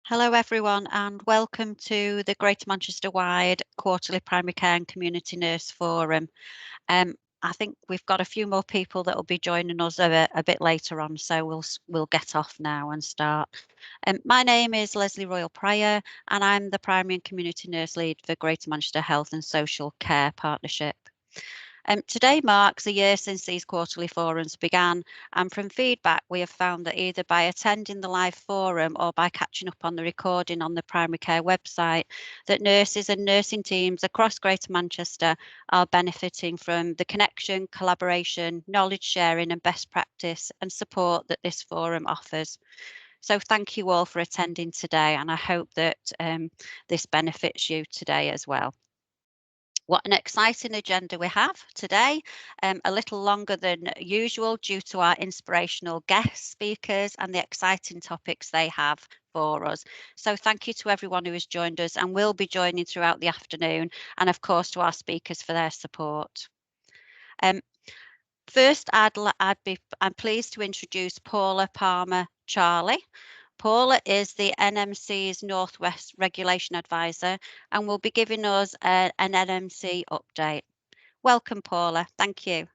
Hello everyone and welcome to the Greater Manchester Wide Quarterly Primary Care and Community Nurse Forum. I think we've got a few more people that will be joining us a bit later on, so we'll get off now and start. My name is Leslie Royal Pryor and I'm the Primary and Community Nurse Lead for Greater Manchester Health and Social Care Partnership. Today marks a year since these quarterly forums began, and from feedback we have found that either by attending the live forum or by catching up on the recording on the primary care website, that nurses and nursing teams across Greater Manchester are benefiting from the connection, collaboration, knowledge sharing and best practice and support that this forum offers. So thank you all for attending today, and I hope that this benefits you today as well. What an exciting agenda we have today, a little longer than usual due to our inspirational guest speakers and the exciting topics they have for us. So thank you to everyone who has joined us and will be joining throughout the afternoon, and of course to our speakers for their support. First, I'm pleased to introduce Paula Palmer Charlie. Paula is the NMC's Northwest Regulation Advisor and will be giving us an NMC update. Welcome, Paula. Thank you.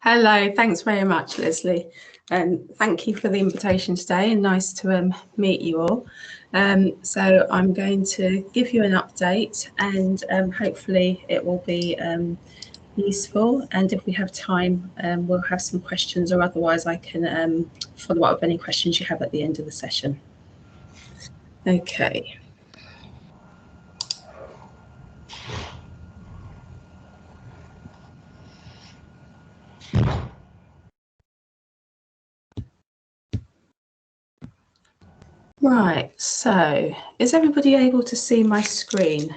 Hello, thanks very much, Leslie. And thank you for the invitation today and nice to meet you all. So I'm going to give you an update and hopefully it will be useful, and if we have time we'll have some questions, or otherwise I can follow up with any questions you have at the end of the session. Okay. Right, so is everybody able to see my screen?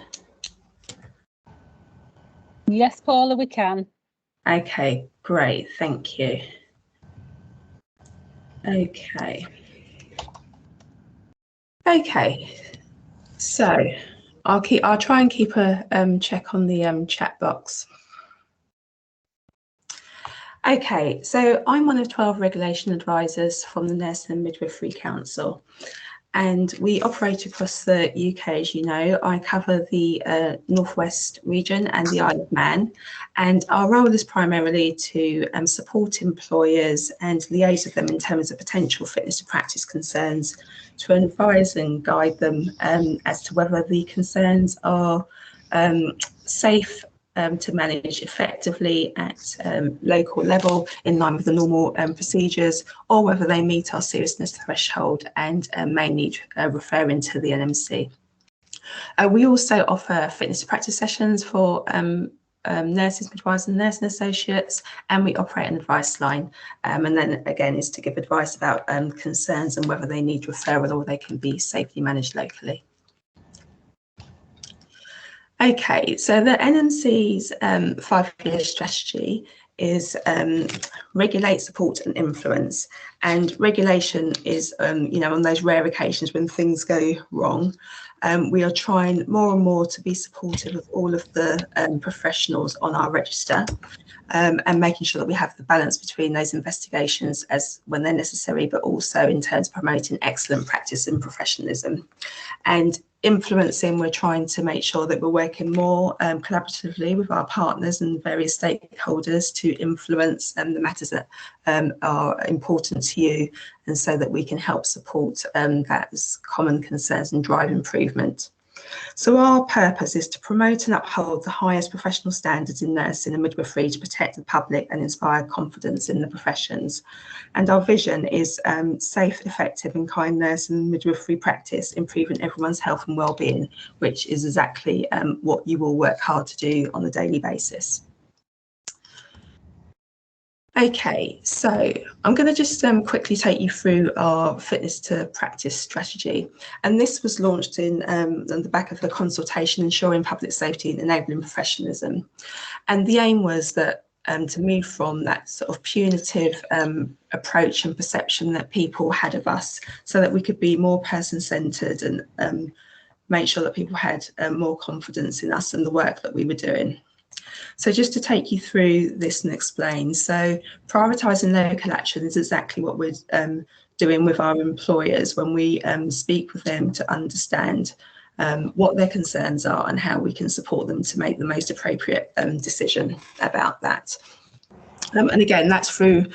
Yes, Paula, we can. Okay, great, thank you. Okay, so I'll try and keep a check on the chat box. Okay, so I'm one of 12 regulation advisors from the Nursing and Midwifery Council, and we operate across the UK, as you know. I cover the Northwest region and the Isle of Man, and our role is primarily to support employers and liaise with them in terms of potential fitness to practice concerns, to advise and guide them as to whether the concerns are safe to manage effectively at local level in line with the normal procedures, or whether they meet our seriousness threshold and may need referring to the NMC. We also offer fitness to practice sessions for nurses, midwives and nursing associates, and we operate an advice line, and then again is to give advice about concerns and whether they need referral or they can be safely managed locally. Okay, so the NMC's 5-year strategy is regulate, support and influence. And regulation is, you know, on those rare occasions when things go wrong, we are trying more and more to be supportive of all of the professionals on our register, and making sure that we have the balance between those investigations as when they're necessary, but also in terms of promoting excellent practice and professionalism. And influencing, we're trying to make sure that we're working more collaboratively with our partners and various stakeholders to influence the matters that are important to you, and so that we can help support those common concerns and drive improvement. So our purpose is to promote and uphold the highest professional standards in nursing and midwifery to protect the public and inspire confidence in the professions. And our vision is safe, effective and kind nursing and midwifery practice, improving everyone's health and well-being, which is exactly what you will work hard to do on a daily basis. Okay, so I'm going to just quickly take you through our fitness to practice strategy, and this was launched in on the back of the consultation ensuring public safety and enabling professionalism. And the aim was that to move from that sort of punitive approach and perception that people had of us, so that we could be more person-centred and make sure that people had more confidence in us and the work that we were doing. So just to take you through this and explain, so prioritising local action is exactly what we're doing with our employers when we speak with them to understand what their concerns are and how we can support them to make the most appropriate decision about that. And again, that's through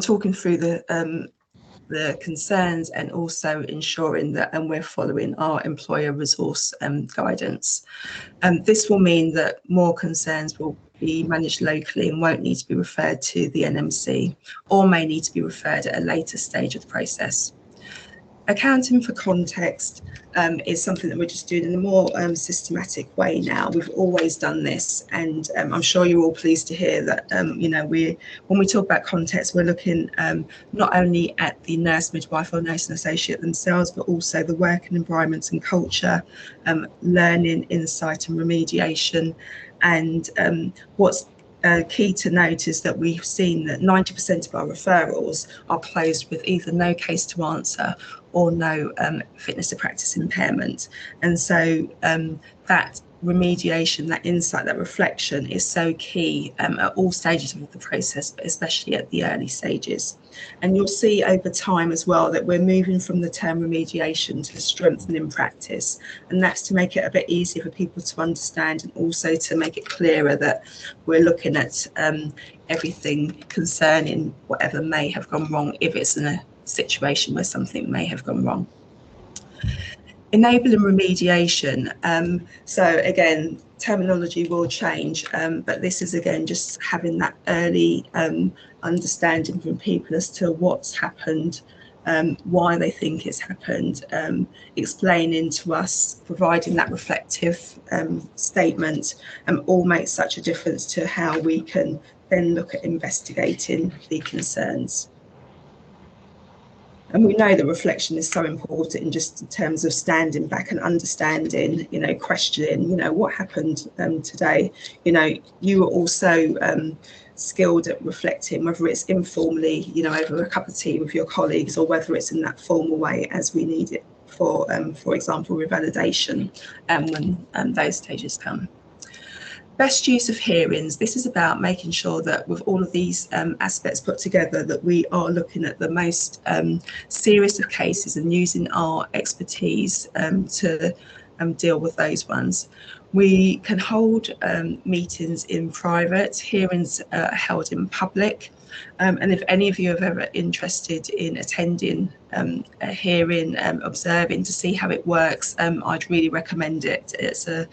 talking through the concerns and also ensuring that we're following our employer resource guidance. This will mean that more concerns will be managed locally and won't need to be referred to the NMC, or may need to be referred at a later stage of the process. Accounting for context is something that we're just doing in a more systematic way now. We've always done this, and I'm sure you're all pleased to hear that you know, when we talk about context, we're looking not only at the nurse, midwife or nursing associate themselves, but also the working environment and culture, learning, insight and remediation. And what's key to note is that we've seen that 90% of our referrals are closed with either no case to answer or no fitness to practice impairment. And so that remediation, that insight, that reflection is so key at all stages of the process, but especially at the early stages. And you'll see over time as well that we're moving from the term remediation to strengthening practice. And that's to make it a bit easier for people to understand, and also to make it clearer that we're looking at everything concerning whatever may have gone wrong if it's in a situation where something may have gone wrong. Enabling remediation. So again, terminology will change, but this is again just having that early understanding from people as to what's happened, why they think it's happened, explaining to us, providing that reflective statement, all makes such a difference to how we can then look at investigating the concerns. And we know that reflection is so important in just in terms of standing back and understanding, you know, questioning, you know, what happened today. You know, you are also skilled at reflecting, whether it's informally, you know, over a cup of tea with your colleagues, or whether it's in that formal way as we need it for example, revalidation, when those stages come. Best use of hearings. This is about making sure that with all of these aspects put together, that we are looking at the most serious of cases and using our expertise to deal with those ones. We can hold meetings in private, hearings are held in public. And if any of you are ever interested in attending a hearing, observing to see how it works, I'd really recommend it. It's a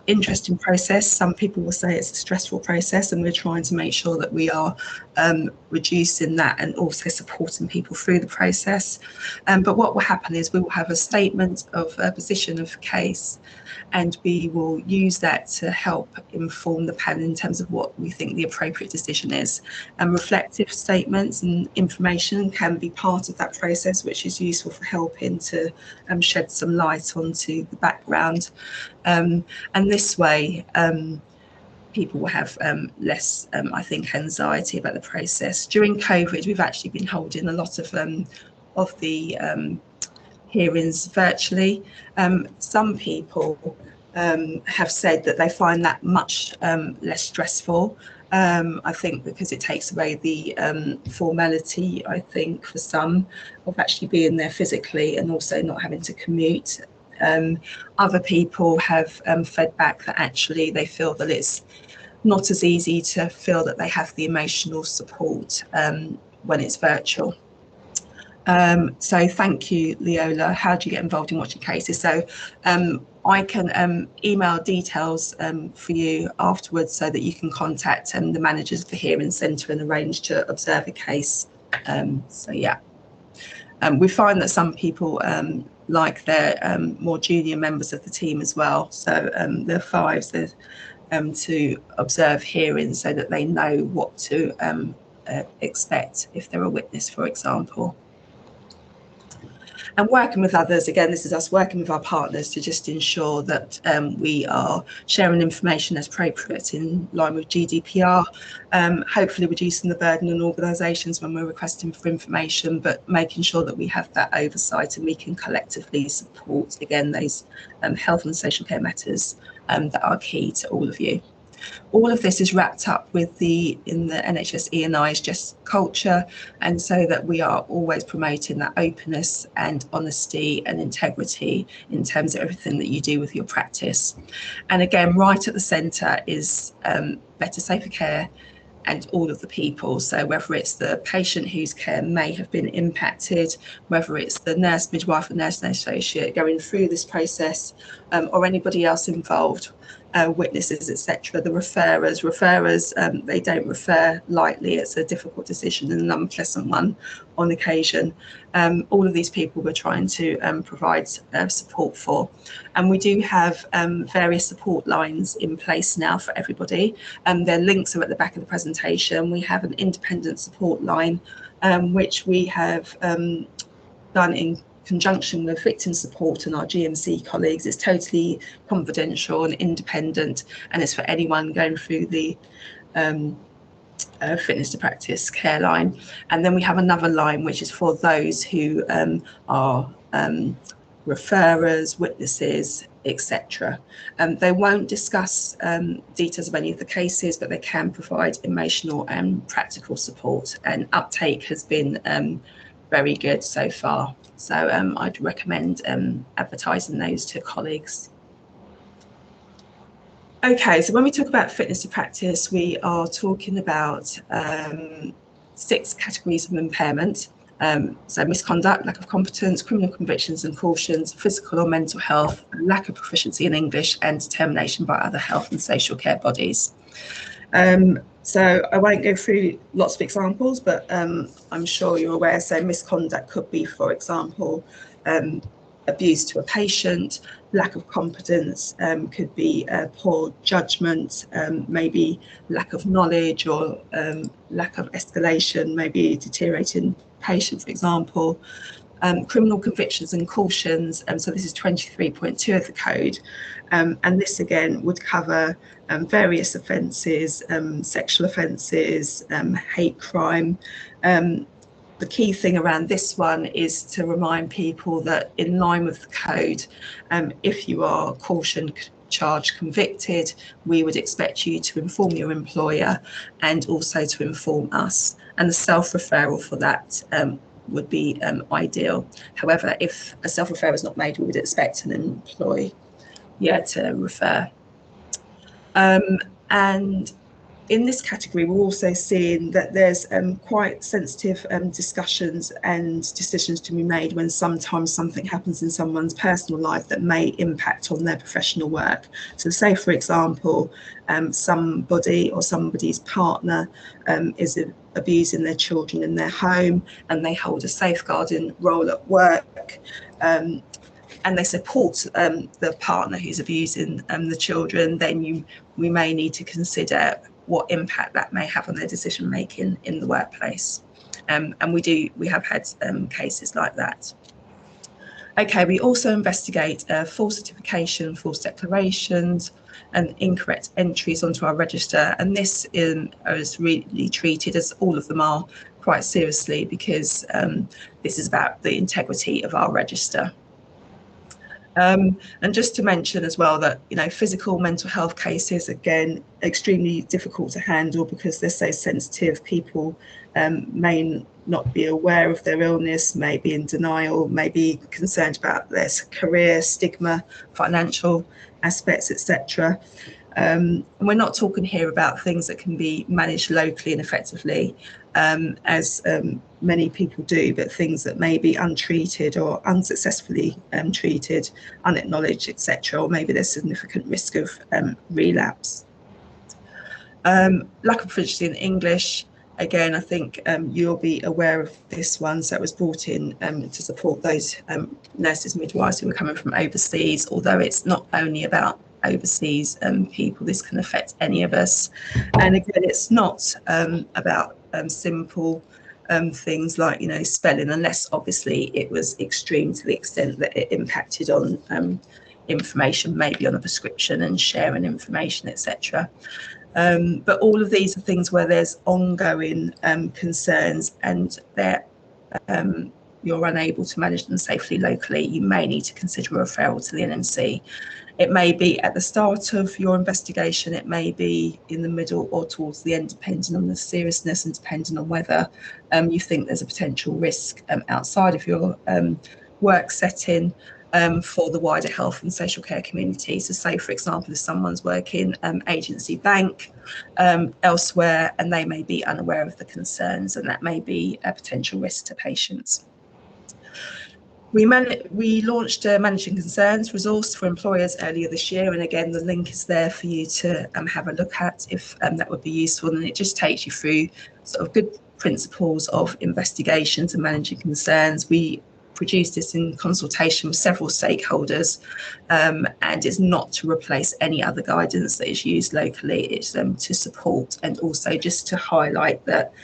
interesting process. Some people will say it's a stressful process, and we're trying to make sure that we are reducing that and also supporting people through the process. But what will happen is we will have a statement of a position of case, and we will use that to help inform the panel in terms of what we think the appropriate decision is. And reflective statements and information can be part of that process, which is useful for helping to shed some light onto the background. And this way, people will have less, I think, anxiety about the process. During COVID, we've actually been holding a lot of the hearings virtually. Some people have said that they find that much less stressful. I think because it takes away the formality, I think, for some, of actually being there physically and also not having to commute. Other people have fed back that actually they feel that it's not as easy to feel that they have the emotional support when it's virtual. So thank you, Leola. How do you get involved in watching cases? So I can email details for you afterwards so that you can contact the managers of the hearing centre and arrange to observe a case. So yeah, we find that some people like their more junior members of the team as well. So the fives to observe hearings so that they know what to expect if they're a witness, for example. And working with others, again, this is us working with our partners to just ensure that we are sharing information as appropriate in line with GDPR, hopefully reducing the burden on organisations when we're requesting for information, but making sure that we have that oversight and we can collectively support, again, those health and social care matters that are key to all of you. All of this is wrapped up in the NHS E&I's just culture, and so that we are always promoting that openness and honesty and integrity in terms of everything that you do with your practice. And again, right at the centre is better, safer care and all of the people. So whether it's the patient whose care may have been impacted, whether it's the nurse, midwife or nursing associate going through this process, or anybody else involved, witnesses, etc. The referrers, they don't refer lightly. It's a difficult decision and an unpleasant one on occasion. All of these people we're trying to provide support for. And we do have various support lines in place now for everybody. Their links are at the back of the presentation. We have an independent support line, which we have done in conjunction with victim support and our GMC colleagues. It's totally confidential and independent, and it's for anyone going through the fitness to practice care line. And then we have another line which is for those who are referrers, witnesses, etc. They won't discuss details of any of the cases, but they can provide emotional and practical support, and uptake has been very good so far. So I'd recommend advertising those to colleagues. Okay, so when we talk about fitness to practice, we are talking about 6 categories of impairment. So misconduct, lack of competence, criminal convictions and cautions, physical or mental health, lack of proficiency in English, and determination by other health and social care bodies. So I won't go through lots of examples, but I'm sure you're aware. So misconduct could be, for example, abuse to a patient. Lack of competence could be poor judgment, maybe lack of knowledge, or lack of escalation, maybe deteriorating patient, for example. Criminal convictions and cautions, so this is 23.2 of the code, and this again would cover various offences, sexual offences, hate crime. The key thing around this one is to remind people that in line with the code, if you are cautioned, charged, convicted, we would expect you to inform your employer and also to inform us, and the self-referral for that would be ideal. However, if a self-referral is not made, we would expect an employee to refer. And in this category, we're also seeing that there's quite sensitive discussions and decisions to be made when sometimes something happens in someone's personal life that may impact on their professional work. So say, for example, somebody or somebody's partner is abusing their children in their home, and they hold a safeguarding role at work, and they support the partner who's abusing the children, then we may need to consider what impact that may have on their decision making in the workplace, and we have had cases like that. Okay, we also investigate false certification, false declarations, and incorrect entries onto our register, and this is really treated, as all of them are, quite seriously, because this is about the integrity of our register. And just to mention as well that, you know, physical mental health cases, again, extremely difficult to handle because they're so sensitive. People may not be aware of their illness, may be in denial, may be concerned about their career, stigma, financial aspects, etc. And we're not talking here about things that can be managed locally and effectively, as many people do, but things that may be untreated or unsuccessfully treated, unacknowledged, etc., or maybe there's significant risk of relapse. Lack of proficiency in English, again, I think you'll be aware of this one. So it was brought in to support those nurses, midwives who were coming from overseas, although it's not only about overseas people, this can affect any of us. And again, it's not about simple things like, you know, spelling, unless obviously it was extreme to the extent that it impacted on information, maybe on a prescription and sharing information, etc. But all of these are things where there's ongoing concerns, and they're you're unable to manage them safely locally, you may need to consider a referral to the NMC. It may be at the start of your investigation, it may be in the middle or towards the end, depending on the seriousness and depending on whether you think there's a potential risk outside of your work setting for the wider health and social care community. So say, for example, if someone's working agency bank elsewhere, and they may be unaware of the concerns, and that may be a potential risk to patients. We launched a Managing Concerns resource for employers earlier this year, and again, the link is there for you to have a look at if that would be useful. And it just takes you through sort of good principles of investigations and managing concerns. We produced this in consultation with several stakeholders, and it's not to replace any other guidance that is used locally. It's to support and also just to highlight that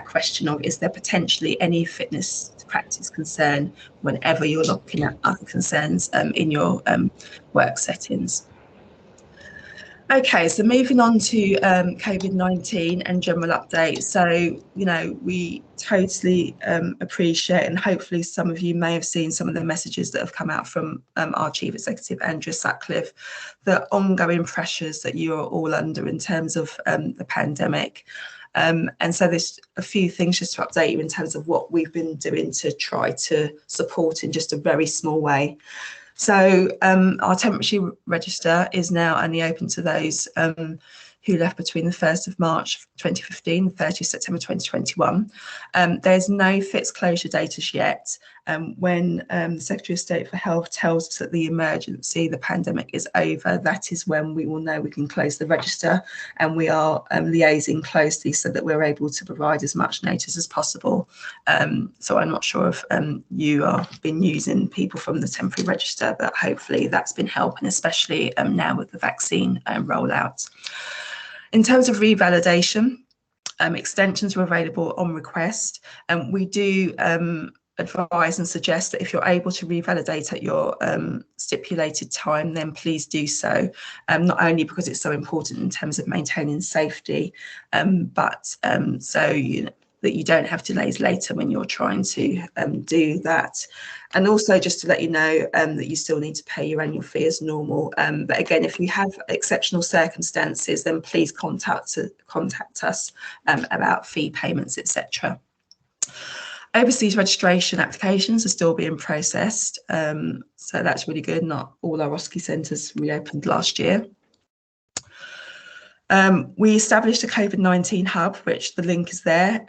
question of, is there potentially any fitness to practice concern whenever you're looking at other concerns in your work settings. Okay, so moving on to COVID-19 and general updates. So, you know, we totally appreciate, and hopefully some of you may have seen some of the messages that have come out from our Chief Executive, Andrew Sutcliffe, the ongoing pressures that you are all under in terms of the pandemic. And so there's a few things just to update you in terms of what we've been doing to try to support in just a very small way. So our temperature register is now only open to those who left between the 1st of March 2015 and 30th September 2021. There's no fixed closure date as yet. When the Secretary of State for Health tells us that the emergency, the pandemic is over, that is when we will know we can close the register, and we are liaising closely so that we're able to provide as much notice as possible. So I'm not sure if you have been using people from the temporary register, but hopefully that's been helping, especially now with the vaccine rollout. In terms of revalidation, extensions are available on request, and we do advise and suggest that if you're able to revalidate at your stipulated time, then please do so, not only because it's so important in terms of maintaining safety, but so that you don't have delays later when you're trying to do that. And also just to let you know that you still need to pay your annual fee as normal. But again, if you have exceptional circumstances, then please contact us about fee payments, etc. Overseas registration applications are still being processed. So that's really good. Not all our OSCE centres reopened last year. We established a COVID-19 hub, which the link is there.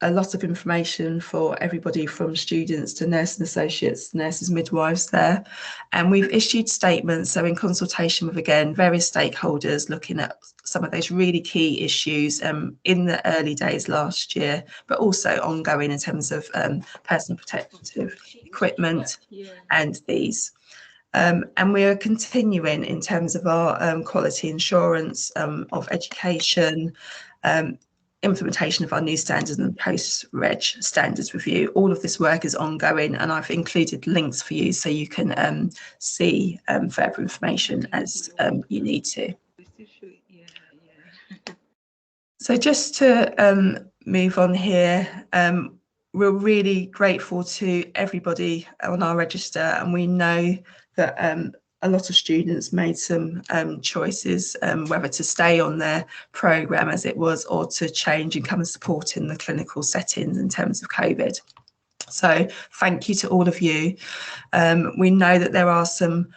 A lot of information for everybody from students to nursing associates, nurses, midwives there. And we've issued statements, so in consultation with, again, various stakeholders, looking at some of those really key issues in the early days last year, but also ongoing in terms of personal protective equipment and these. And we are continuing in terms of our quality assurance of education, implementation of our new standards and post-reg standards review. All of this work is ongoing, and I've included links for you so you can see further information as you need to. So just to move on here, we're really grateful to everybody on our register, and we know that a lot of students made some choices whether to stay on their programme as it was or to change and come and support in the clinical settings in terms of COVID. So thank you to all of you. We know that there are some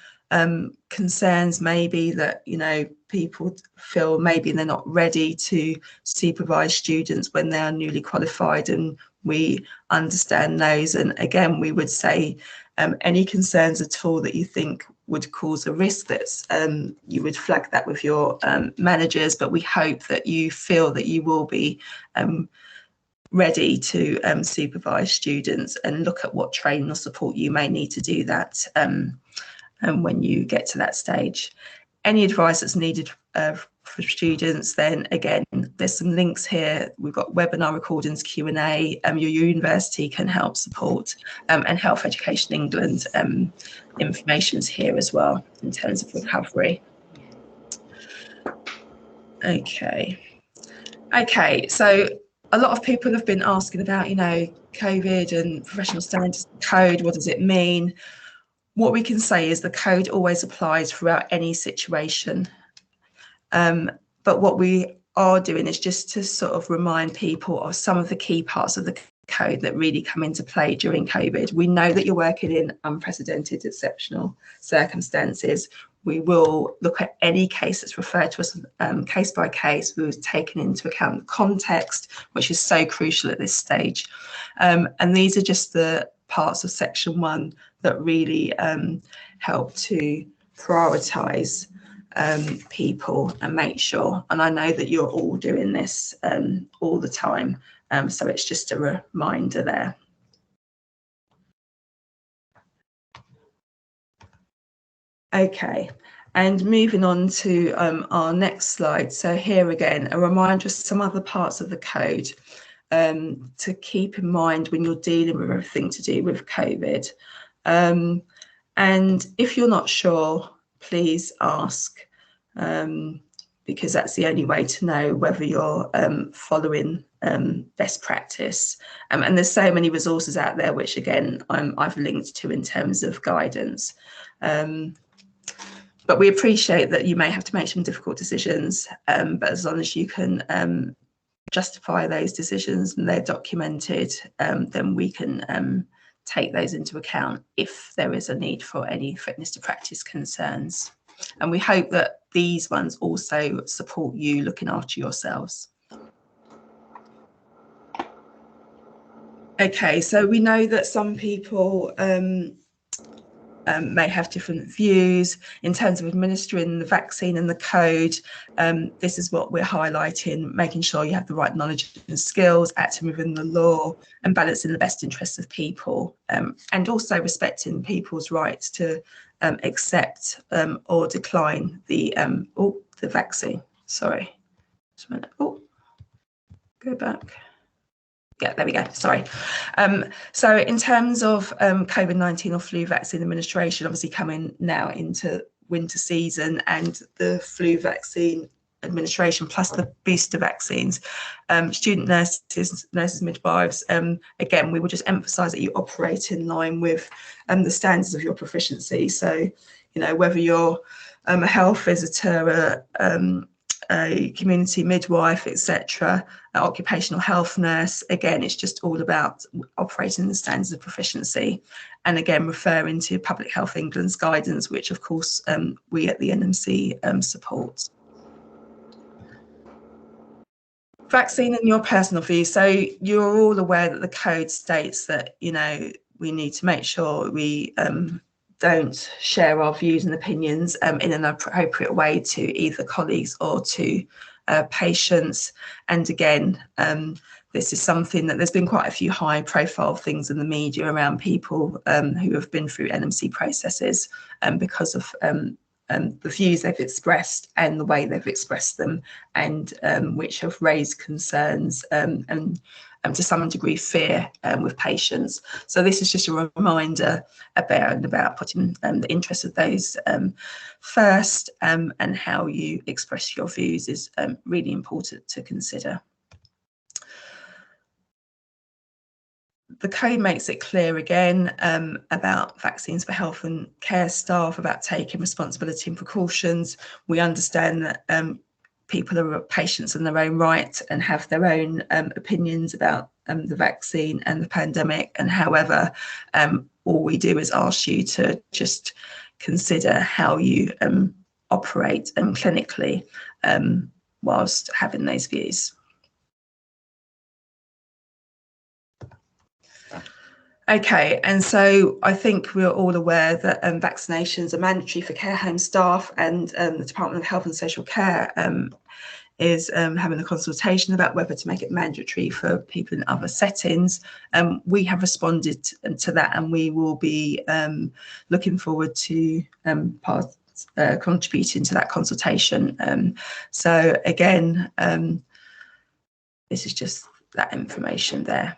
concerns maybe that, you know, people feel maybe they're not ready to supervise students when they are newly qualified, and we understand those. And again, we would say any concerns at all that you think would cause a risk, that's you would flag that with your managers, but we hope that you feel that you will be ready to supervise students and look at what training or support you may need to do that when you get to that stage. Any advice that's needed for students, then again, there's some links here. We've got webinar recordings, Q&A. Your university can help support, and Health Education England information's here as well in terms of recovery. Okay, so a lot of people have been asking about, COVID and professional standards code. What does it mean? What we can say is the code always applies throughout any situation. But what we are doing is just to sort of remind people of some of the key parts of the code that really come into play during COVID. We know that you're working in unprecedented, exceptional circumstances. We will look at any case that's referred to as case by case. We've taken into account the context, which is so crucial at this stage. And these are just the parts of section 1 that really help to prioritise people and make sure, and I know that you're all doing this all the time, so it's just a reminder there. Okay, and moving on to our next slide. So here again, a reminder of some other parts of the code to keep in mind when you're dealing with everything to do with COVID. And if you're not sure, please ask, because that's the only way to know whether you're following best practice. And there's so many resources out there, which again, I've linked to in terms of guidance. But we appreciate that you may have to make some difficult decisions, but as long as you can justify those decisions and they're documented, then we can take those into account if there is a need for any fitness to practice concerns. And we hope that these ones also support you looking after yourselves. Okay, so we know that some people may have different views in terms of administering the vaccine and the code. This is what we're highlighting, making sure you have the right knowledge and skills, acting within the law and balancing the best interests of people, and also respecting people's rights to accept or decline the vaccine. Sorry, just a minute. Oh, go back. Yeah, there we go. Sorry. So in terms of COVID-19 or flu vaccine administration, obviously coming now into winter season, and the flu vaccine administration plus the booster vaccines, student nurses, midwives, again, we will just emphasise that you operate in line with the standards of your proficiency. So, whether you're a health visitor, a community midwife, etc., occupational health nurse, again, it's just all about operating the standards of proficiency, and again referring to Public Health England's guidance, which of course we at the NMC support. Vaccine and your personal views. So you're all aware that the code states that we need to make sure we don't share our views and opinions in an appropriate way to either colleagues or to patients. And again, this is something that there's been quite a few high profile things in the media around people who have been through NMC processes because of the views they've expressed and the way they've expressed them, and which have raised concerns and to some degree fear with patients. So this is just a reminder about putting the interests of those first, and how you express your views is really important to consider. The code makes it clear again about vaccines for health and care staff, about taking responsibility and precautions. We understand that people are patients in their own right and have their own opinions about the vaccine and the pandemic. And however, all we do is ask you to just consider how you operate clinically whilst having those views. Okay, and so I think we're all aware that vaccinations are mandatory for care home staff, and the Department of Health and Social Care is having a consultation about whether to make it mandatory for people in other settings. We have responded to that, and we will be looking forward to contributing to that consultation. So again, this is just that information there.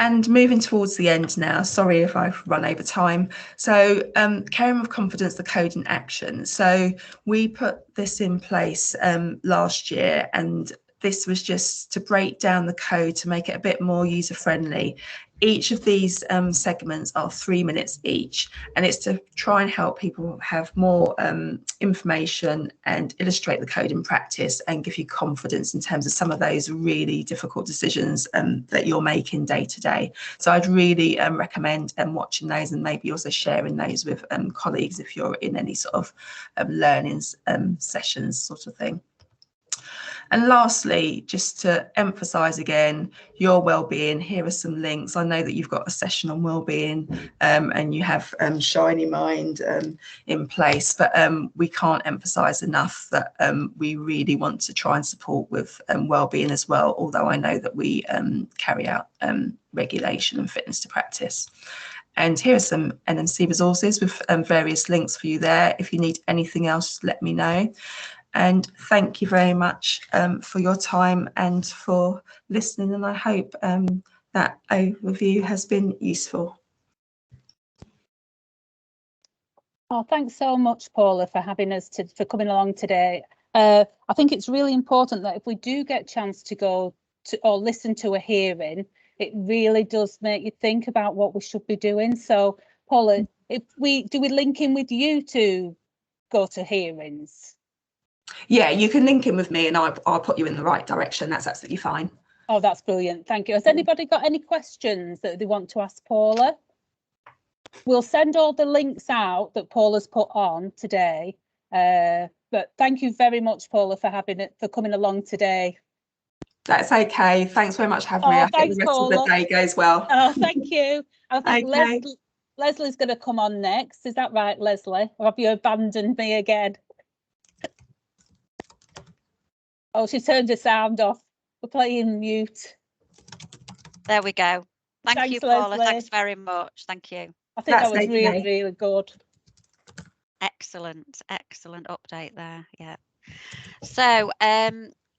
And moving towards the end now, sorry if I've run over time. So caring with confidence, the code in action. So we put this in place last year, and this was just to break down the code to make it a bit more user friendly. Each of these segments are 3 minutes each, and it's to try and help people have more information and illustrate the code in practice and give you confidence in terms of some of those really difficult decisions that you're making day to day. So I'd really recommend watching those and maybe also sharing those with colleagues if you're in any sort of learning sessions sort of thing. And lastly, just to emphasise again, your well-being, here are some links. I know that you've got a session on well-being and you have Shiny Mind in place, but we can't emphasise enough that we really want to try and support with well-being as well, although I know that we carry out regulation and fitness to practice. And here are some NMC resources with various links for you there. If you need anything else, let me know. And thank you very much for your time and for listening. And I hope that overview has been useful. Oh, thanks so much, Paula, for having us for coming along today. I think it's really important that if we do get a chance to go to or listen to a hearing, it really does make you think about what we should be doing. So, Paula, do we link in with you to go to hearings? Yeah, you can link in with me and I'll put you in the right direction. That's absolutely fine. Oh, that's brilliant. Thank you. Has anybody got any questions that they want to ask Paula? We'll send all the links out that Paula's put on today. But thank you very much, Paula, for coming along today. That's okay. Thanks very much for having me. I hope the rest Paula. of the day goes well. Oh, thank you. I think Okay. Leslie's going to come on next. Is that right, Leslie? Or have you abandoned me again? Oh, she turned her sound off. We're playing mute. There we go. Thanks you, Paula. Leslie. Thanks very much. Thank you. I think that was really, really good. Excellent update there. Yeah. So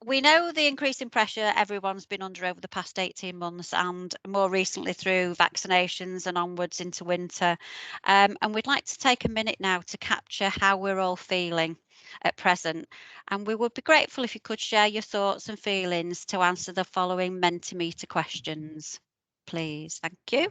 we know the increasing pressure everyone's been under over the past 18 months and more recently through vaccinations and onwards into winter. And we'd like to take a minute now to capture how we're all feeling at present. And we would be grateful if you could share your thoughts and feelings to answer the following Mentimeter questions, please. Thank you.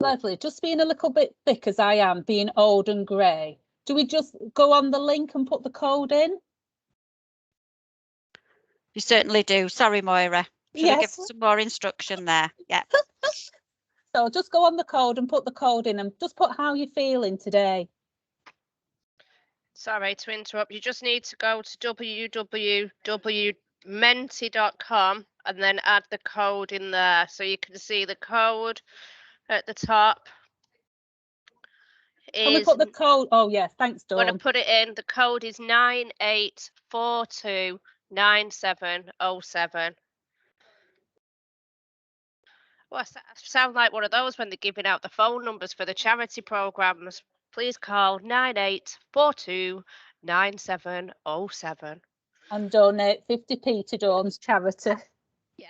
Leslie, just being a little bit thick as I am, being old and grey, do we just go on the link and put the code in? You certainly do. Sorry, Moira. Should I give some more instruction there? Yeah. So just go on the code and put the code in and just put how you're feeling today. Sorry to interrupt. You just need to go to www.menti.com and then add the code in there. So you can see the code at the top. Can we put the code? Oh, yes. Thanks, Dawn. I'm going to put it in. The code is 98429707. Well, I sound like one of those when they're giving out the phone numbers for the charity programs. Please call 98429707. And donate 50p to Dawn's charity. Yeah.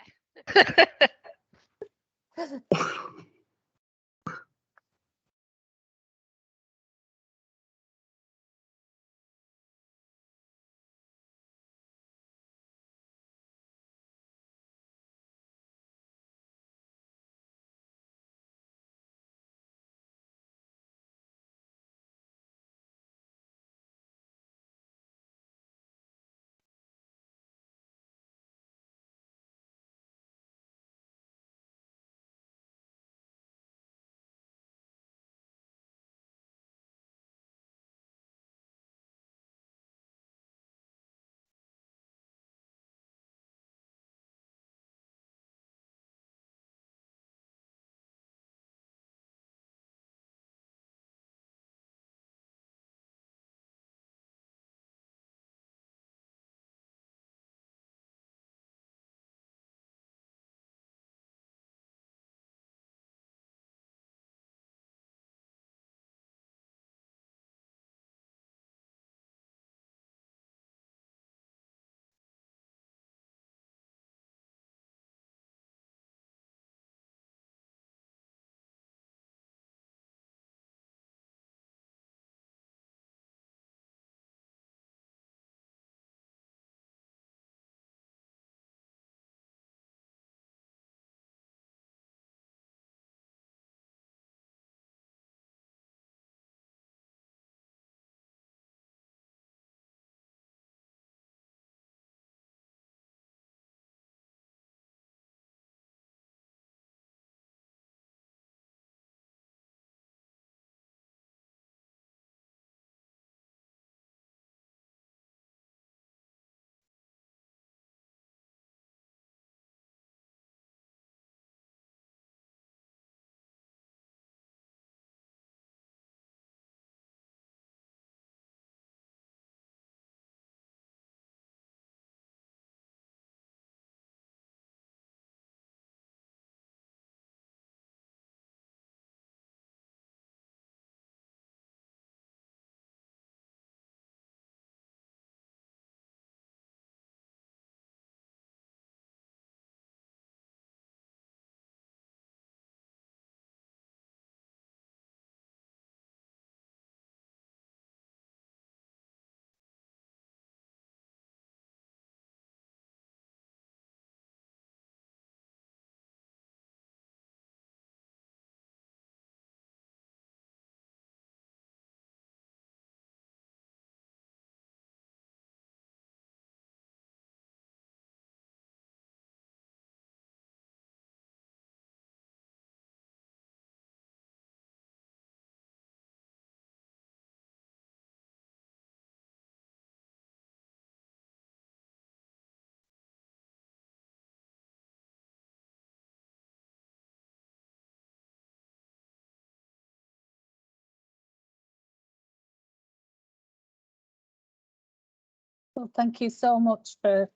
Well, thank you so much for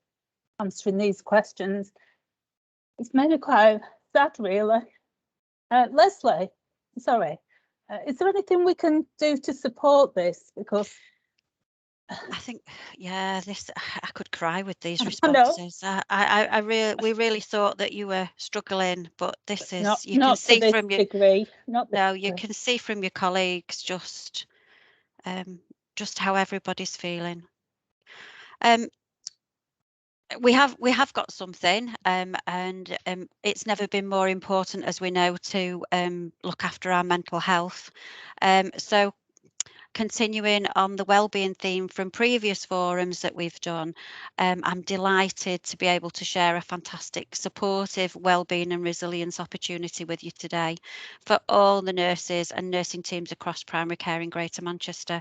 answering these questions. It's made me quite sad, really. Leslie, sorry, is there anything we can do to support this? Because I think, yeah, I could cry with these I know. responses. We really thought that you were struggling, but this is, Not, you not can to see this from your, degree. Not this no, you degree. can see from your colleagues just how everybody's feeling. We have got something, and it's never been more important, as we know, to look after our mental health. So continuing on the wellbeing theme from previous forums that we've done, I'm delighted to be able to share a fantastic supportive wellbeing and resilience opportunity with you today for all the nurses and nursing teams across primary care in Greater Manchester.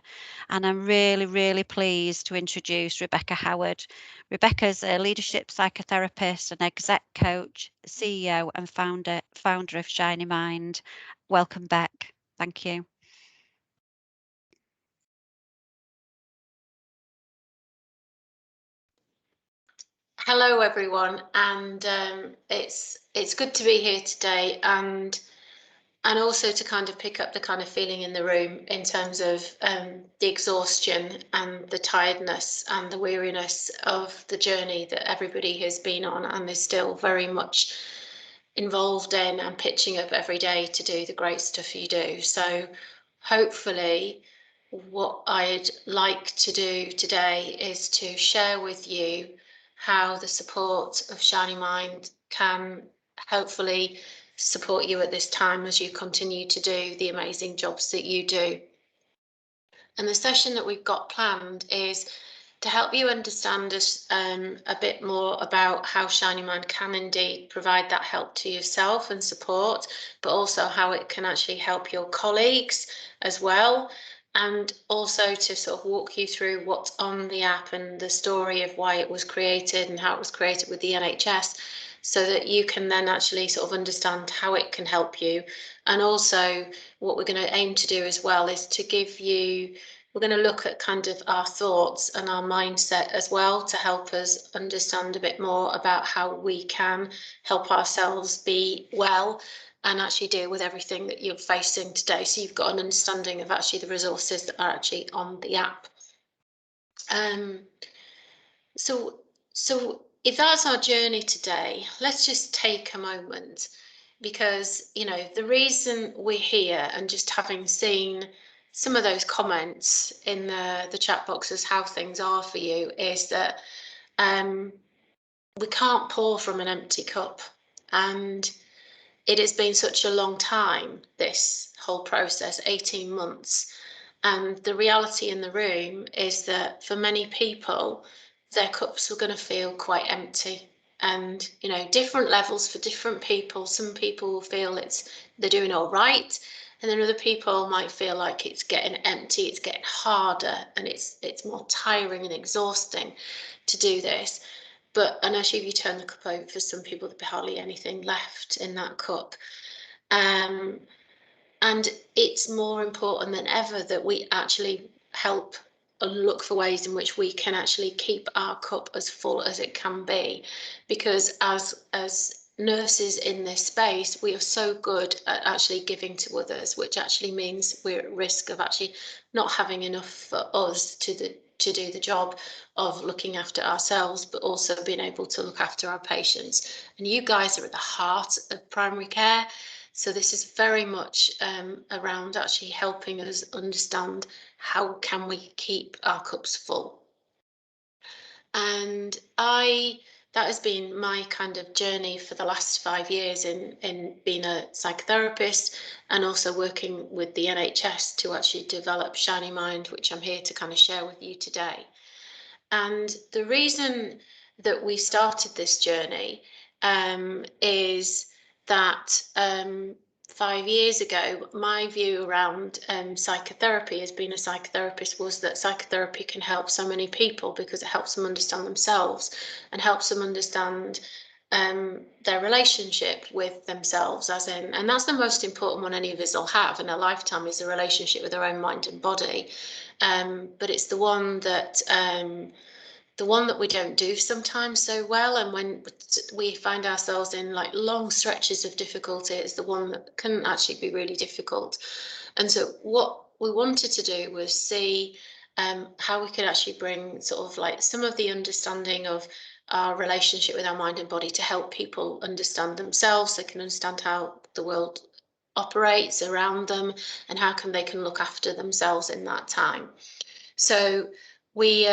And I'm really, really pleased to introduce Rebecca Howard. Rebecca's a leadership psychotherapist, an exec coach, CEO and founder of Shiny Mind. Welcome back. Thank you. Hello everyone, and it's good to be here today, and also to kind of pick up the kind of feeling in the room in terms of the exhaustion and the tiredness and the weariness of the journey that everybody has been on and is still very much involved in and pitching up every day to do the great stuff you do. So hopefully what I'd like to do today is to share with you how the support of Shiny Mind can hopefully support you at this time as you continue to do the amazing jobs that you do. And the session that we've got planned is to help you understand a bit more about how Shiny Mind can indeed provide that help to yourself and support, but also how it can actually help your colleagues as well. And also to sort of walk you through what's on the app and the story of why it was created and how it was created with the NHS, so that you can then actually sort of understand how it can help you. And also what we're going to aim to do as well is to give you, we're going to look at kind of our thoughts and our mindset as well to help us understand a bit more about how we can help ourselves be well and actually deal with everything that you're facing today. So you've got an understanding of actually the resources that are actually on the app. So if that's our journey today, let's just take a moment, because, you know, the reason we're here, and just having seen some of those comments in the chat boxes, how things are for you, is that we can't pour from an empty cup. And it has been such a long time, this whole process, 18 months. And the reality in the room is that for many people, their cups are going to feel quite empty. And, you know, different levels for different people. Some people will feel they're doing all right. And then other people might feel like it's getting empty, it's getting harder, and it's more tiring and exhausting to do this. And actually, if you turn the cup over, for some people, there'll be hardly anything left in that cup. And it's more important than ever that we actually help and look for ways in which we can actually keep our cup as full as it can be. Because as nurses in this space, we are so good at actually giving to others, which actually means we're at risk of actually not having enough for us to do the job of looking after ourselves, but also being able to look after our patients. And you guys are at the heart of primary care. So this is very much around actually helping us understand how can we keep our cups full. And that has been my kind of journey for the last 5 years in being a psychotherapist, and also working with the NHS to actually develop Shiny Mind, which I'm here to kind of share with you today. And the reason that we started this journey is that 5 years ago, my view around psychotherapy as being a psychotherapist was that psychotherapy can help so many people because it helps them understand themselves and helps them understand their relationship with themselves, and that's the most important one any of us will have in a lifetime, is a relationship with their own mind and body. But it's the one that the one that we don't do sometimes so well, and when we find ourselves in like long stretches of difficulty, it's the one that can actually be really difficult. And so what we wanted to do was see how we could actually bring sort of like some of the understanding of our relationship with our mind and body to help people understand themselves. They can understand how the world operates around them and how they can look after themselves in that time. So we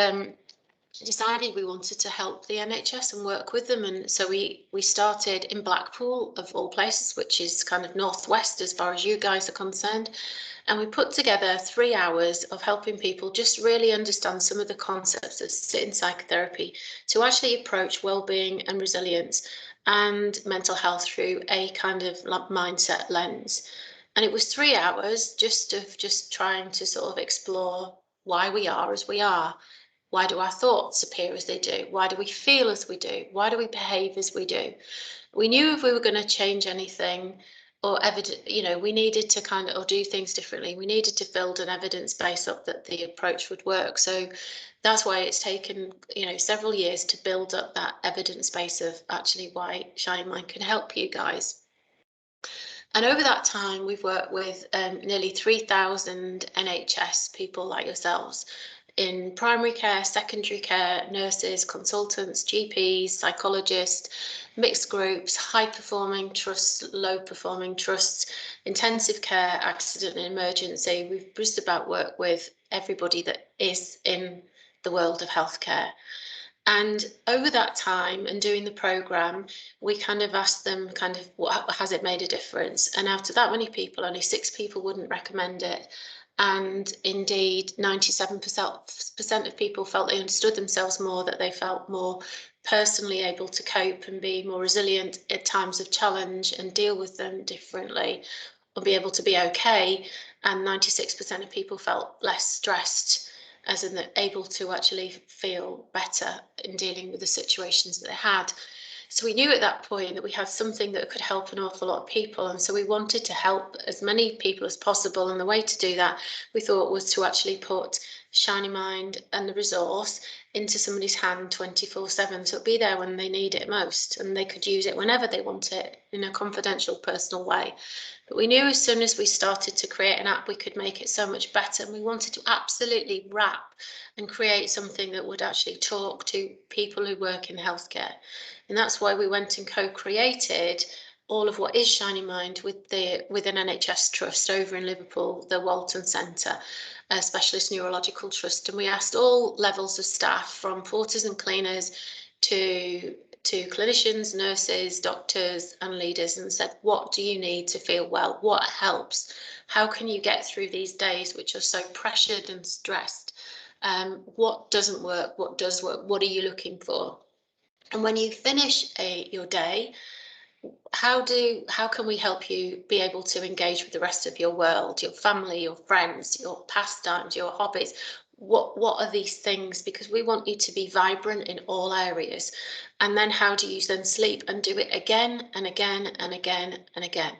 decided we wanted to help the NHS and work with them, and so we started in Blackpool, of all places, which is kind of northwest as far as you guys are concerned, and we put together 3 hours of helping people just really understand some of the concepts that sit in psychotherapy to actually approach well-being and resilience and mental health through a kind of mindset lens. And it was 3 hours just trying to sort of explore why we are as we are. Why do our thoughts appear as they do? Why do we feel as we do? Why do we behave as we do? We knew if we were going to change anything or we needed to kind of, or do things differently, we needed to build an evidence base up that the approach would work. So that's why it's taken, several years to build up that evidence base of actually why Shining Mind can help you guys. And over that time, we've worked with nearly 3,000 NHS people like yourselves in primary care, secondary care, nurses, consultants, GPs, psychologists, mixed groups, high-performing trusts, low-performing trusts, intensive care, accident and emergency. We've just about worked with everybody that is in the world of healthcare. And over that time and doing the programme, we kind of asked them what has it made a difference? And out of that many people, only 6 people wouldn't recommend it. And indeed, 97% of people felt they understood themselves more, that they felt more personally able to cope and be more resilient at times of challenge and deal with them differently or be able to be okay. And 96% of people felt less stressed, as in they're able to actually feel better in dealing with the situations that they had. So we knew at that point that we had something that could help an awful lot of people, and so we wanted to help as many people as possible, and the way to do that we thought was to actually put Shining Mind and the resource into somebody's hand 24/7, so it'd be there when they need it most and they could use it whenever they want it in a confidential, personal way. But we knew as soon as we started to create an app, we could make it so much better, and we wanted to absolutely wrap and create something that would actually talk to people who work in healthcare. And that's why we went and co-created all of what is Shining Mind with an NHS trust over in Liverpool, the Walton Centre, a specialist neurological trust. And we asked all levels of staff, from porters and cleaners to clinicians, nurses, doctors and leaders, and said, what do you need to feel well? What helps? How can you get through these days which are so pressured and stressed? What doesn't work? What does work? What are you looking for? And when you finish your day, how can we help you be able to engage with the rest of your world, your family, your friends, your pastimes, your hobbies? What are these things? Because we want you to be vibrant in all areas. And then how do you then sleep and do it again and again and again and again?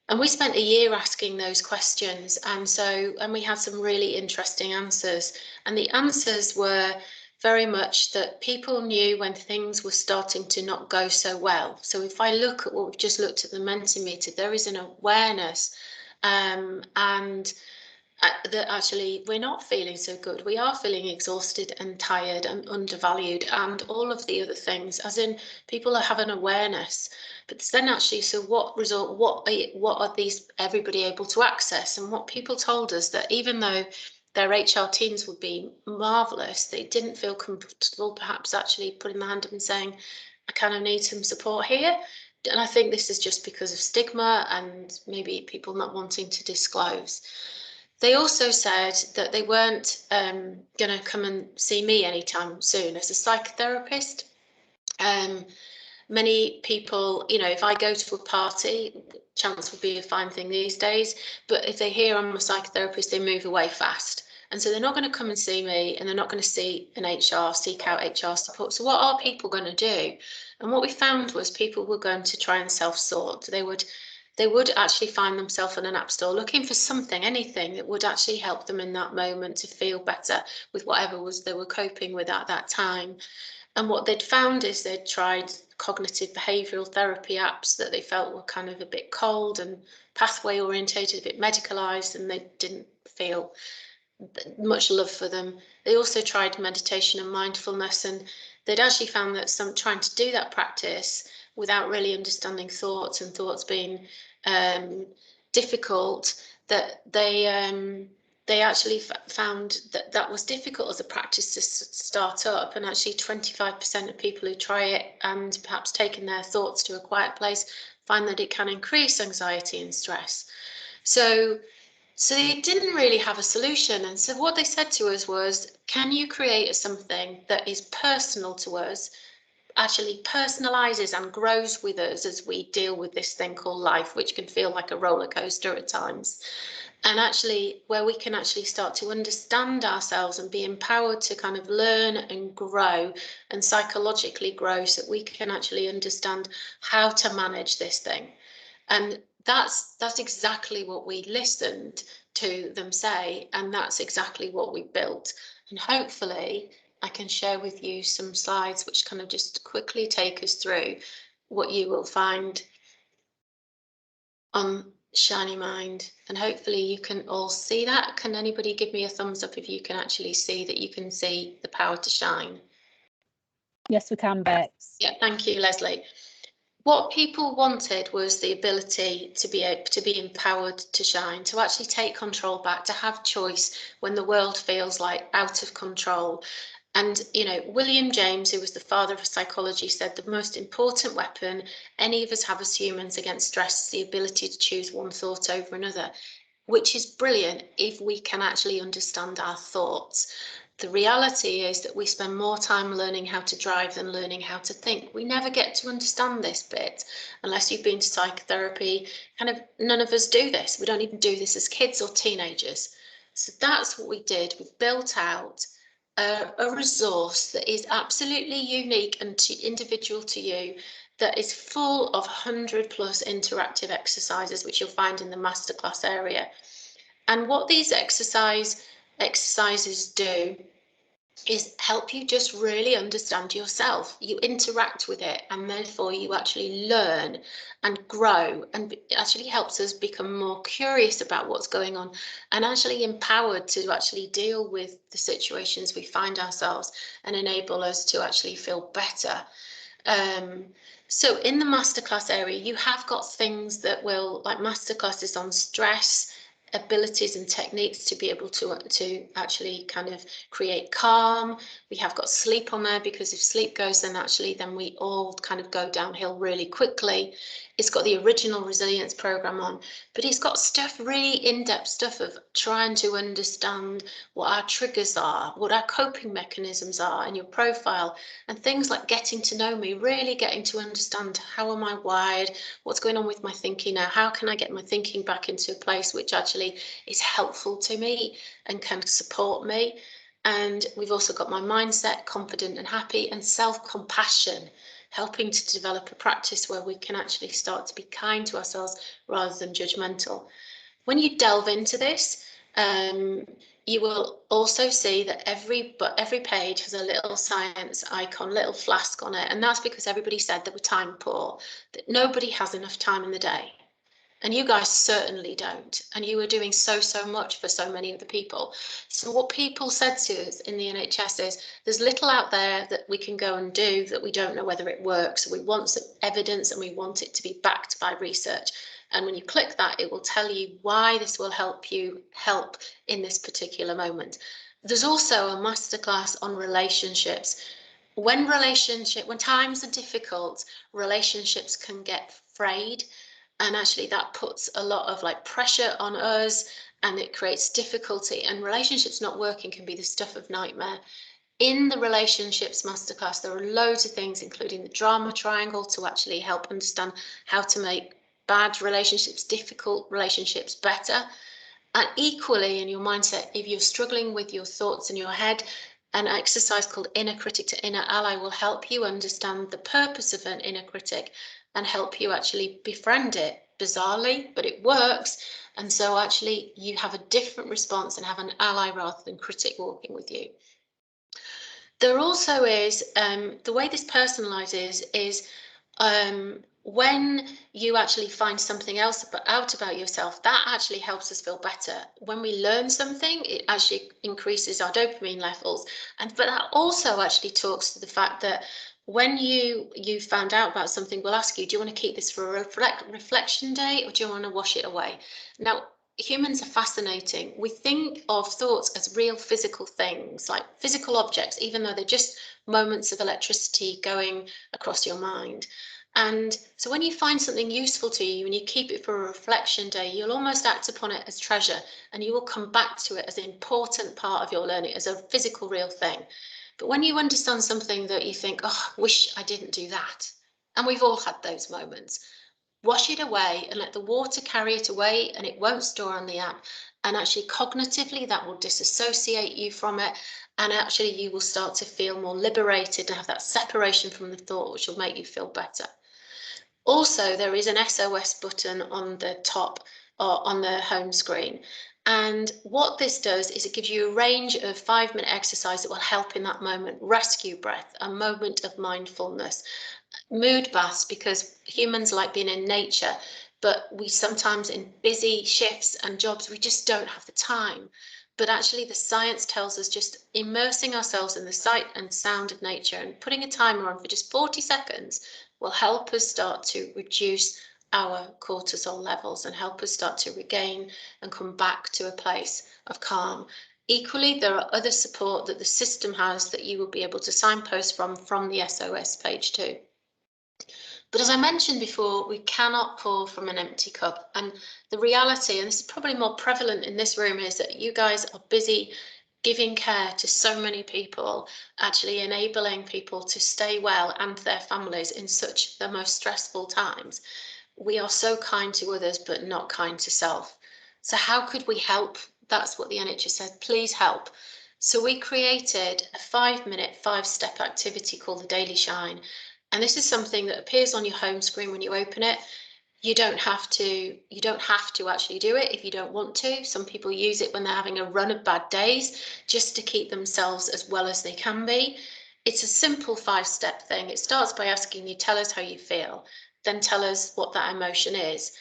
And we spent a year asking those questions, and we had some really interesting answers. And the answers were very much that people knew when things were starting to not go so well. So if I look at what we've just looked at, the Mentimeter, there is an awareness and that actually we're not feeling so good. We are feeling exhausted and tired and undervalued and all of the other things, as in people have an awareness. But then actually, so what are these everybody able to access? And what people told us, that even though their HR teams would be marvellous, they didn't feel comfortable perhaps actually putting their hand up and saying, I kind of need some support here. And I think this is just because of stigma and maybe people not wanting to disclose. They also said that they weren't going to come and see me anytime soon as a psychotherapist. Many people, if I go to a party, chance would be a fine thing these days, but if they hear I'm a psychotherapist, they move away fast. And so they're not going to come and see me, and they're not going to see an HR, seek out HR support. So what are people going to do? And what we found was people were going to try and self-sort. They would they would actually find themselves in an app store looking for something, anything that would actually help them in that moment to feel better with whatever was they were coping with at that time. And what they'd found is they'd tried cognitive behavioural therapy apps that they felt were kind of a bit cold and pathway orientated, a bit medicalised, and they didn't feel much love for them. They also tried meditation and mindfulness, and they'd actually found that some trying to do that practice without really understanding thoughts and thoughts being difficult, that they actually found that that was difficult as a practice to start up. And actually 25% of people who try it and perhaps taking their thoughts to a quiet place find that it can increase anxiety and stress. So they didn't really have a solution. And so what they said to us was, can you create something that is personal to us, actually personalizes and grows with us as we deal with this thing called life, which can feel like a roller coaster at times, and actually where we can actually start to understand ourselves and be empowered to kind of learn and grow and psychologically grow, so that we can actually understand how to manage this thing. And that's exactly what we listened to them say, and that's exactly what we built. And hopefully I can share with you some slides which kind of just quickly take us through what you will find on Shiny Mind. And hopefully you can all see that. Can anybody give me a thumbs up if you can actually see that you can see the power to shine? Yes, we can, Bex. Yeah, thank you, Leslie. What people wanted was the ability to be able to be empowered to shine, to actually take control back, to have choice when the world feels like out of control. And, you know, William James, who was the father of psychology, said the most important weapon any of us have as humans against stress is the ability to choose one thought over another, which is brilliant if we can actually understand our thoughts. The reality is that we spend more time learning how to drive than learning how to think. We never get to understand this bit unless you've been to psychotherapy. Kind of none of us do this. We don't even do this as kids or teenagers. So that's what we did. We built out a resource that is absolutely unique and individual to you, that is full of 100+ interactive exercises, which you'll find in the masterclass area. And what these exercises do is help you just really understand yourself. You interact with it, and therefore you actually learn and grow, and it actually helps us become more curious about what's going on and actually empowered to actually deal with the situations we find ourselves and enable us to actually feel better. So in the masterclass area, you have got things that will, like masterclasses on stress, abilities and techniques to be able to actually kind of create calm. We have got sleep on there, because if sleep goes, then we all kind of go downhill really quickly. It's got the original resilience program on, but it's got stuff, really in-depth stuff of trying to understand what our triggers are, what our coping mechanisms are in your profile, and things like getting to know me, really getting to understand how am I wired, what's going on with my thinking now, how can I get my thinking back into a place which actually is helpful to me and can support me. And we've also got my mindset, confident and happy, and self-compassion, helping to develop a practice where we can actually start to be kind to ourselves rather than judgmental. When you delve into this, you will also see that every page has a little science icon, little flask on it, and that's because everybody said they were time poor, that nobody has enough time in the day. And you guys certainly don't. And you are doing so much for so many other people. So what people said to us in the NHS is, there's little out there that we can go and do that we don't know whether it works. We want some evidence, and we want it to be backed by research. And when you click that, it will tell you why this will help you help in this particular moment. There's also a masterclass on relationships. When times are difficult, relationships can get frayed. And actually that puts a lot of like pressure on us, and it creates difficulty, and relationships not working can be the stuff of nightmare. In the relationships masterclass, there are loads of things, including the drama triangle, to actually help understand how to make bad relationships, difficult relationships better. And equally in your mindset, if you're struggling with your thoughts in your head, An exercise called Inner Critic to Inner Ally will help you understand the purpose of an inner critic and help you actually befriend it, bizarrely, but it works. And so actually you have a different response and have an ally rather than critic walking with you. There also is, the way this personalizes is when you actually find something else out about yourself, that actually helps us feel better. When we learn something, it actually increases our dopamine levels. But that also actually talks to the fact that when you found out about something, we'll ask you, do you want to keep this for a reflection day, or do you want to wash it away? Now, humans are fascinating. We think of thoughts as real physical things, like physical objects, even though they're just moments of electricity going across your mind. And so when you find something useful to you and you keep it for a reflection day, you'll almost act upon it as treasure, and you will come back to it as an important part of your learning, as a physical, real thing. But when you understand something that you think, oh, I wish I didn't do that, and we've all had those moments, wash it away and let the water carry it away, and it won't store on the app. And actually cognitively that will disassociate you from it, and actually you will start to feel more liberated and have that separation from the thought, which will make you feel better. Also, there is an SOS button on the top or on the home screen. And what this does is it gives you a range of 5-minute exercise that will help in that moment. Rescue breath, a moment of mindfulness, mood baths, because humans like being in nature, but we sometimes in busy shifts and jobs, we just don't have the time. But actually the science tells us just immersing ourselves in the sight and sound of nature and putting a timer on for just 40 seconds will help us start to reduce our cortisol levels and help us start to regain and come back to a place of calm. Equally, there are other support that the system has that you will be able to signpost from the SOS page too. But as I mentioned before, we cannot pour from an empty cup. And the reality, and this is probably more prevalent in this room, is that you guys are busy giving care to so many people, actually enabling people to stay well and their families in such the most stressful times. We are so kind to others, but not kind to self. So how could we help? That's what the NHS said, please help. So we created a 5-minute, 5-step activity called the Daily Shine. And this is something that appears on your home screen when you open it. You don't have to actually do it if you don't want to. Some people use it when they're having a run of bad days just to keep themselves as well as they can be. It's a simple 5-step thing. It starts by asking you, tell us how you feel, then tell us what that emotion is,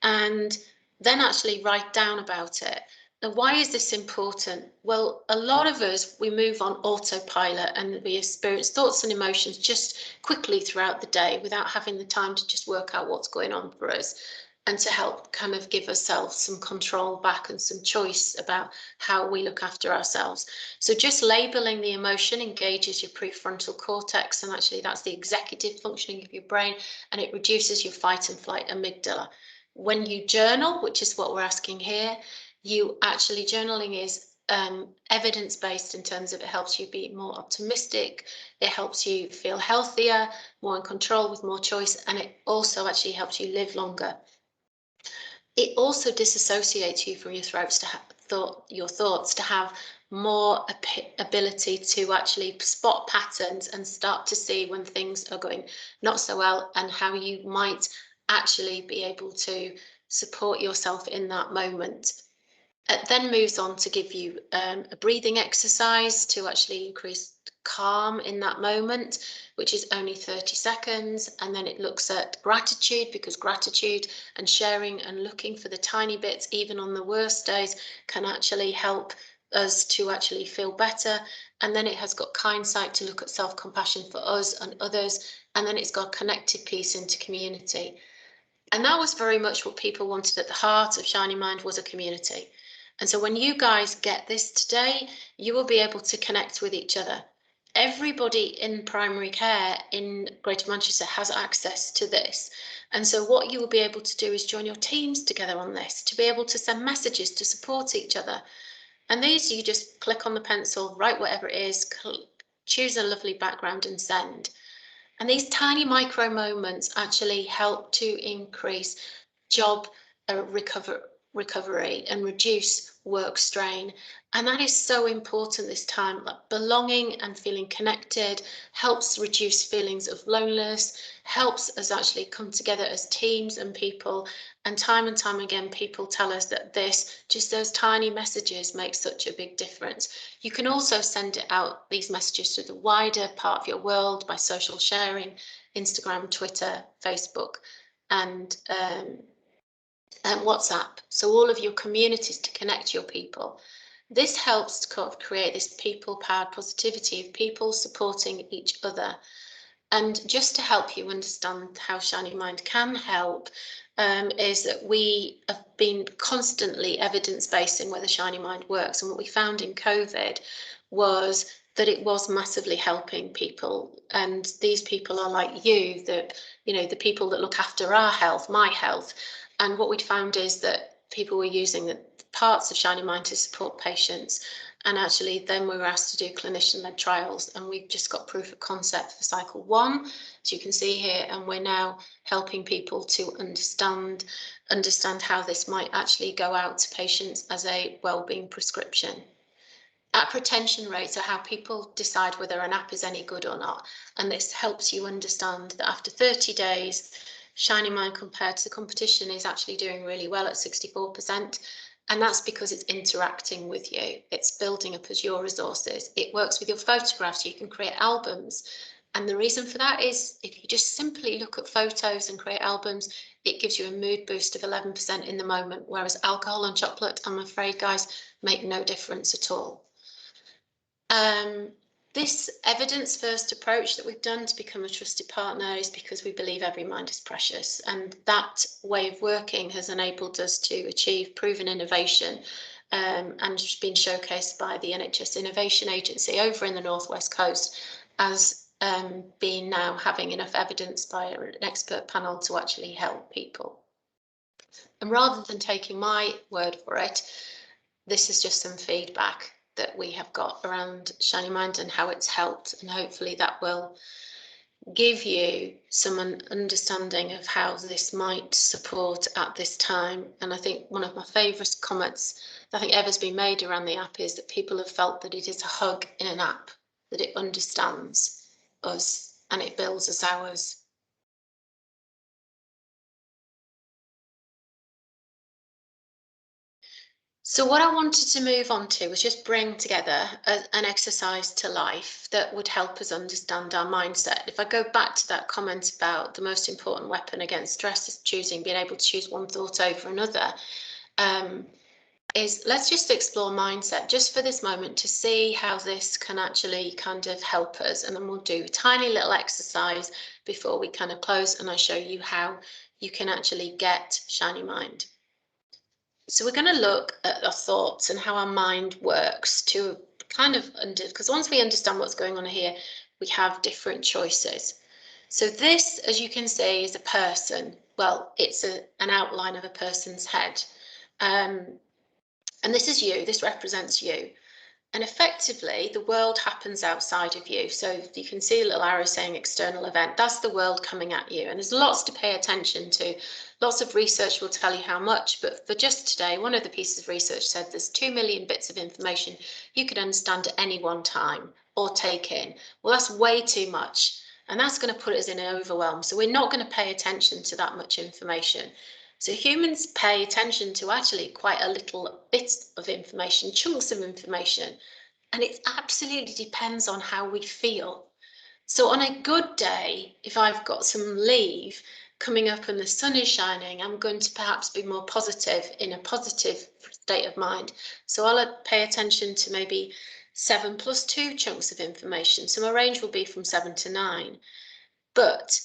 and then actually write down about it. Now, why is this important? Well, a lot of us, we move on autopilot and we experience thoughts and emotions just quickly throughout the day without having the time to just work out what's going on for us, and to help kind of give ourselves some control back and some choice about how we look after ourselves. So just labeling the emotion engages your prefrontal cortex, and actually that's the executive functioning of your brain, and it reduces your fight and flight amygdala. When you journal, which is what we're asking here, you actually, journaling is evidence-based in terms of it helps you be more optimistic, it helps you feel healthier, more in control with more choice, and it also actually helps you live longer. It also disassociates you from your thoughts to have more ability to actually spot patterns and start to see when things are going not so well, and how you might actually be able to support yourself in that moment. It then moves on to give you a breathing exercise to actually increase calm in that moment, which is only 30 seconds. And then it looks at gratitude, because gratitude and sharing and looking for the tiny bits, even on the worst days, can actually help us to actually feel better. And then it has got kind sight to look at self-compassion for us and others. And then it's got connected piece into community. And that was very much what people wanted. At the heart of Shining Mind was a community. And so when you guys get this today, you will be able to connect with each other. Everybody in primary care in Greater Manchester has access to this. And so what you will be able to do is join your teams together on this, to be able to send messages to support each other. And these, you just click on the pencil, write whatever it is, choose a lovely background and send. And these tiny micro moments actually help to increase job recovery and reduce work strain. And that is so important this time. Like belonging and feeling connected helps reduce feelings of loneliness, helps us actually come together as teams and people. And time again, people tell us that just those tiny messages make such a big difference. You can also send it out, these messages, to the wider part of your world by social sharing, Instagram, Twitter, Facebook, and WhatsApp. So all of your communities to connect your people. This helps to create this people-powered positivity of people supporting each other. And just to help you understand how Shiny Mind can help, is that we have been constantly evidence-based in whether Shiny Mind works. And what we found in COVID was that it was massively helping people. And these people are like you, the people that look after our health, my health. And what we'd found is that people were using the parts of Shiny Mind to support patients. And actually, then we were asked to do clinician-led trials, and we've just got proof of concept for cycle 1, as you can see here, and we're now helping people to understand how this might actually go out to patients as a wellbeing prescription. App retention rates are how people decide whether an app is any good or not, and this helps you understand that after 30 days, Shiny Mind compared to the competition is actually doing really well at 64%. And that's because it's interacting with you. It's building up as your resources. It works with your photographs. You can create albums. And the reason for that is if you just simply look at photos and create albums, it gives you a mood boost of 11% in the moment, whereas alcohol and chocolate, I'm afraid, guys, make no difference at all. This evidence-first approach that we've done to become a trusted partner is because we believe every mind is precious, and that way of working has enabled us to achieve proven innovation, and has been showcased by the NHS Innovation Agency over in the North West Coast as being now having enough evidence by an expert panel to actually help people. And rather than taking my word for it, this is just some feedback that we have got around Shiny Mind and how it's helped, and hopefully that will give you some understanding of how this might support at this time. And I think one of my favourite comments that I think ever's been made around the app is that people have felt that it is a hug in an app, that it understands us and it builds us ours. So what I wanted to move on to was just bring together an exercise to life that would help us understand our mindset. If I go back to that comment about the most important weapon against stress is being able to choose one thought over another, is let's just explore mindset just for this moment to see how this can actually kind of help us. And then we'll do a tiny little exercise before we kind of close, and I show you how you can actually get Shiny Mind. So we're going to look at our thoughts and how our mind works to kind of because once we understand what's going on here, we have different choices. So this, as you can see, is a person. Well, it's an outline of a person's head. And this is you. This represents you. And effectively, the world happens outside of you. So you can see a little arrow saying external event. That's the world coming at you. And there's lots to pay attention to. Lots of research will tell you how much. But for just today, one of the pieces of research said there's 2 million bits of information you could understand at any one time or take in. Well, that's way too much. And that's going to put us in an overwhelm. So we're not going to pay attention to that much information. So humans pay attention to actually quite a little bits of information, chunks of information, and it absolutely depends on how we feel. So on a good day, if I've got some leave coming up and the sun is shining, I'm going to perhaps be more positive, in a positive state of mind. So I'll pay attention to maybe 7 + 2 chunks of information. So my range will be from 7 to 9. But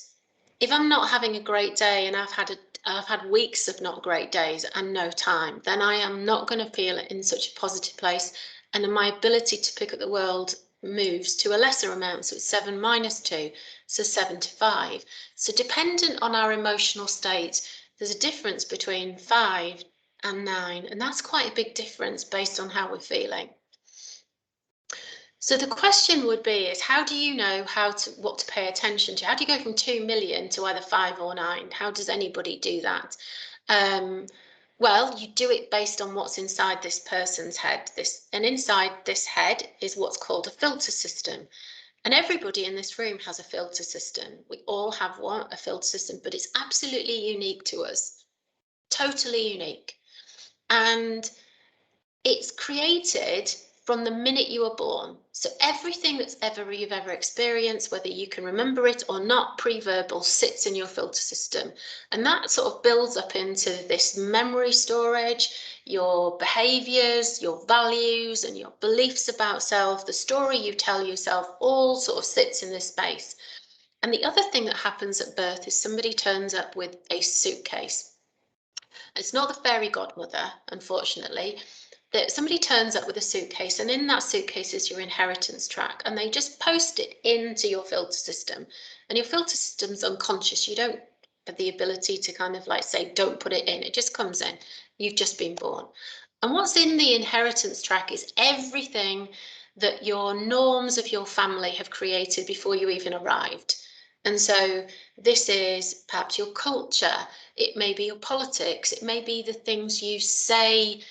if I'm not having a great day and I've had weeks of not great days and no time, then I am not going to feel it in such a positive place, and then my ability to pick up the world moves to a lesser amount. So it's 7 - 2, so 7 to 5. So dependent on our emotional state, there's a difference between 5 and 9, and that's quite a big difference based on how we're feeling. So the question would be is, how do you know what to pay attention to? How do you go from 2 million to either 5 or 9? How does anybody do that? Well, you do it based on what's inside this person's head. And inside this head is what's called a filter system. And everybody in this room has a filter system. We all have a filter system, but it's absolutely unique to us. Totally unique. And it's created from the minute you were born. So everything that's you've ever experienced, whether you can remember it or not, pre-verbal, sits in your filter system. And that sort of builds up into this memory storage, your behaviors, your values, and your beliefs about self, the story you tell yourself, all sort of sits in this space. And the other thing that happens at birth is somebody turns up with a suitcase. It's not the fairy godmother, unfortunately. That somebody turns up with a suitcase, and in that suitcase is your inheritance track, and they just post it into your filter system. And your filter system's unconscious. You don't have the ability to kind of like say, don't put it in. It just comes in. You've just been born. And what's in the inheritance track is everything that your norms of your family have created before you even arrived. And so this is perhaps your culture. It may be your politics. It may be the things you say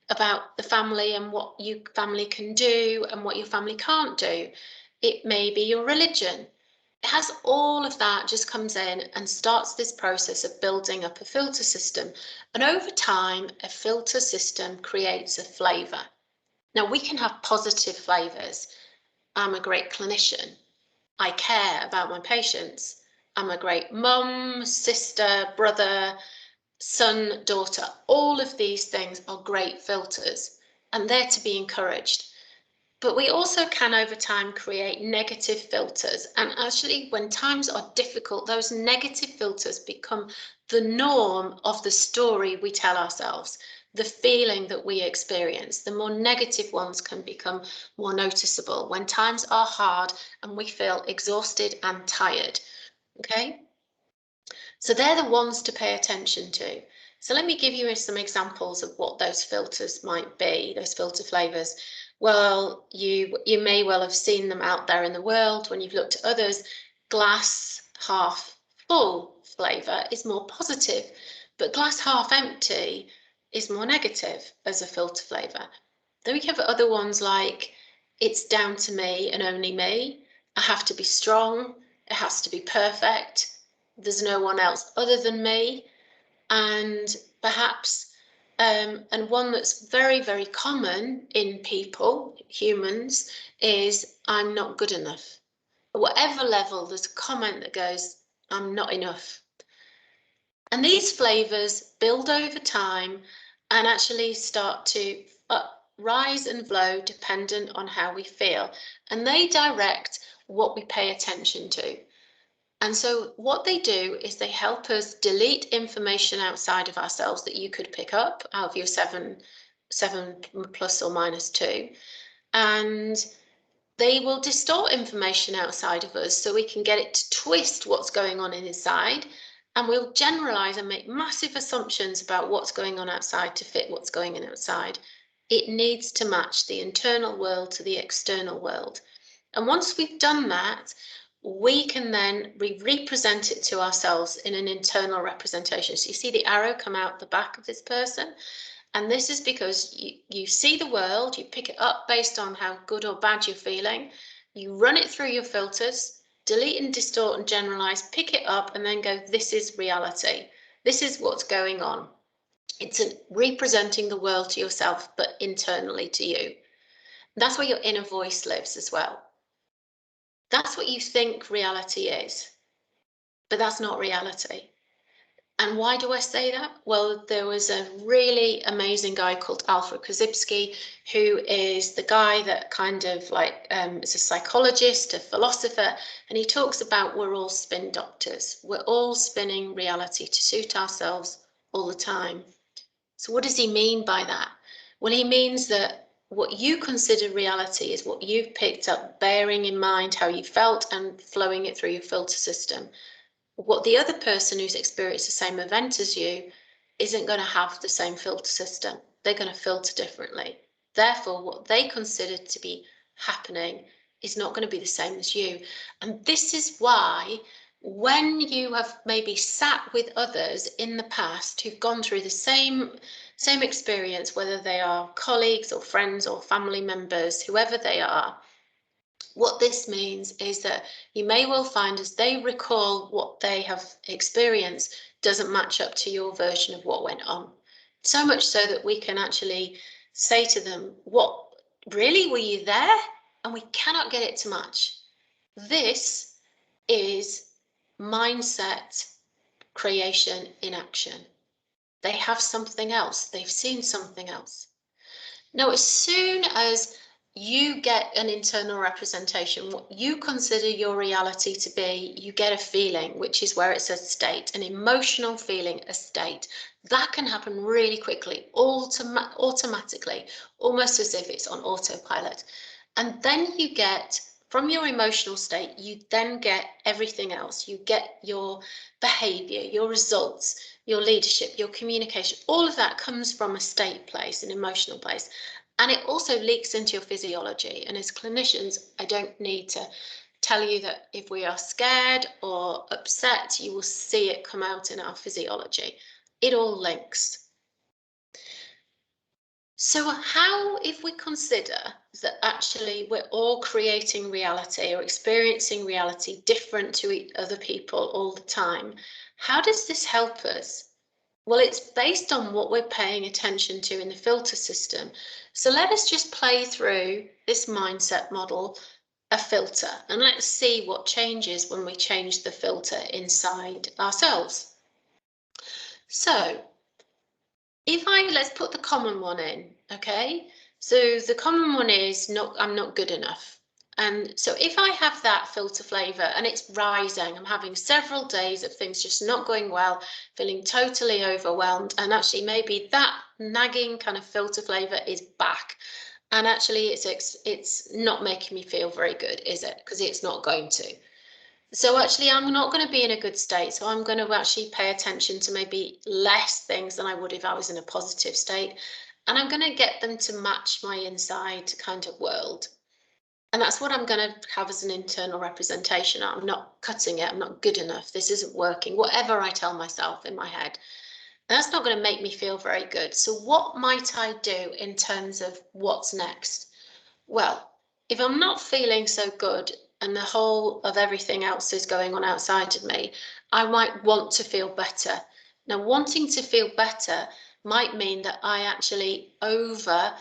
about the family and what your family can do and what your family can't do. It may be your religion. It has all of that, just comes in and starts this process of building up a filter system. And over time, a filter system creates a flavour. Now, we can have positive flavours. I'm a great clinician. I care about my patients. I'm a great mum, sister, brother, son, daughter. All of these things are great filters, and they're to be encouraged. But we also can over time create negative filters, and actually when times are difficult, those negative filters become the norm of the story we tell ourselves, the feeling that we experience. The more negative ones can become more noticeable when times are hard and we feel exhausted and tired. Okay, so they're the ones to pay attention to. So let me give you some examples of what those filters might be, those filter flavours. Well, you may well have seen them out there in the world when you've looked at others. Glass half full flavour is more positive, but glass half empty is more negative as a filter flavour. Then we have other ones like, it's down to me and only me. I have to be strong. It has to be perfect. There's no one else other than me. And perhaps, and one that's very, very common in people, humans, is I'm not good enough. At whatever level, there's a comment that goes, I'm not enough. And these flavours build over time and actually start to rise and flow dependent on how we feel. And they direct what we pay attention to. And so what they do is they help us delete information outside of ourselves that you could pick up out of your 7 plus or minus 2. And they will distort information outside of us so we can get it to twist what's going on inside. And we'll generalize and make massive assumptions about what's going on outside to fit what's going on outside. It needs to match the internal world to the external world. And once we've done that, we can then represent it to ourselves in an internal representation. So you see the arrow come out the back of this person. And this is because you see the world, you pick it up based on how good or bad you're feeling. You run it through your filters, delete and distort and generalize, pick it up and then go, this is reality. This is what's going on. It's representing the world to yourself, but internally to you. That's where your inner voice lives as well. That's what you think reality is, but that's not reality. And why do I say that? Well, there was a really amazing guy called Alfred Korzybski, who is the guy that kind of like is a psychologist, a philosopher, and he talks about we're all spin doctors. We're all spinning reality to suit ourselves all the time. So what does he mean by that? Well, he means that what you consider reality is what you've picked up, bearing in mind how you felt and flowing it through your filter system. What the other person who's experienced the same event as you isn't going to have the same filter system. They're going to filter differently. Therefore, what they consider to be happening is not going to be the same as you. And this is why when you have maybe sat with others in the past who've gone through the same experience, whether they are colleagues or friends or family members, whoever they are, what this means is that you may well find as they recall what they have experienced doesn't match up to your version of what went on. So much so that we can actually say to them, what, really, were you there? And we cannot get it to match. This is mindset creation in action. They have something else. They've seen something else. Now, as soon as you get an internal representation, what you consider your reality to be, you get a feeling, which is where it's a state, an emotional feeling, a state. That can happen really quickly, automatically, almost as if it's on autopilot. And then you get, from your emotional state, you then get everything else. You get your behavior, your results, your leadership, your communication. All of that comes from a state place, an emotional place. And it also leaks into your physiology. And as clinicians, I don't need to tell you that if we are scared or upset, you will see it come out in our physiology. It all links. So how, if we consider that actually we're all creating reality or experiencing reality different to other people all the time, how does this help us? Well, it's based on what we're paying attention to in the filter system. So let us just play through this mindset model, a filter, and let's see what changes when we change the filter inside ourselves. So let's put the common one in, okay? So the common one is I'm not good enough. And so if I have that filter flavor and it's rising, I'm having several days of things just not going well, feeling totally overwhelmed, and actually maybe that nagging kind of filter flavor is back. And actually it's not making me feel very good, is it? Because it's not going to. So actually, I'm not going to be in a good state. So I'm going to actually pay attention to maybe less things than I would if I was in a positive state. And I'm going to get them to match my inside kind of world. And that's what I'm going to have as an internal representation. I'm not cutting it. I'm not good enough. This isn't working. Whatever I tell myself in my head. And that's not going to make me feel very good. So what might I do in terms of what's next? Well, if I'm not feeling so good and the whole of everything else is going on outside of me, I might want to feel better. Now, wanting to feel better might mean that I actually over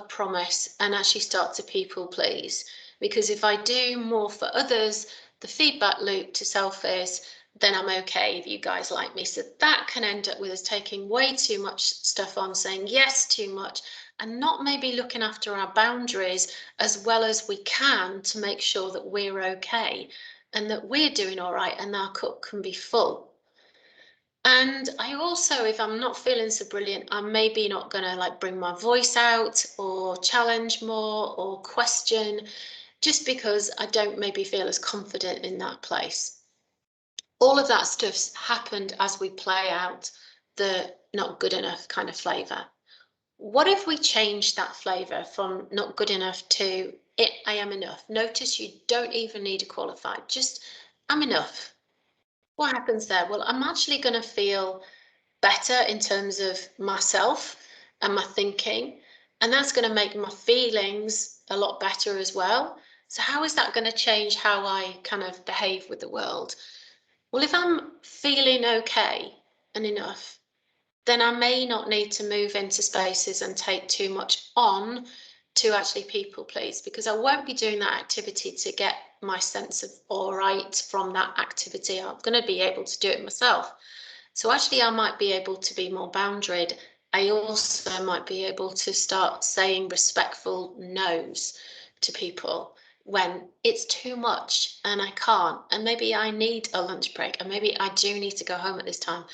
promise and actually start to people please. Because if I do more for others, the feedback loop to self is, then I'm okay if you guys like me. So that can end up with us taking way too much stuff on, saying yes too much, and not maybe looking after our boundaries as well as we can to make sure that we're okay and that we're doing all right and our cup can be full. And I also, if I'm not feeling so brilliant, I'm maybe not going to like bring my voice out or challenge more or question, just because I don't maybe feel as confident in that place. All of that stuff's happened as we play out the not good enough kind of flavour. What if we change that flavour from not good enough to I am enough? Notice you don't even need a qualified, just I'm enough. What happens there? Well, I'm actually going to feel better in terms of myself and my thinking, and that's going to make my feelings a lot better as well. So how is that going to change how I kind of behave with the world? Well, if I'm feeling okay and enough, then I may not need to move into spaces and take too much on to actually people please, because I won't be doing that activity to get my sense of all right from that activity. I'm going to be able to do it myself. So actually I might be able to be more boundaried. I also might be able to start saying respectful no's to people when it's too much and I can't, and maybe I need a lunch break, and maybe I do need to go home at this time.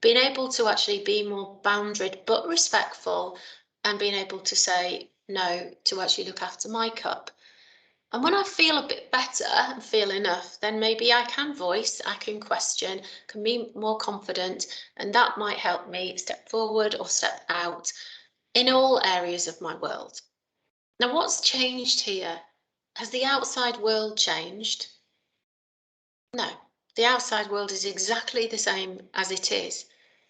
Being able to actually be more boundaried but respectful, and being able to say no to actually look after my cup. And when I feel a bit better and feel enough, then maybe I can voice, I can question, can be more confident, and that might help me step forward or step out in all areas of my world. Now, what's changed here? Has the outside world changed? No. The outside world is exactly the same as it is.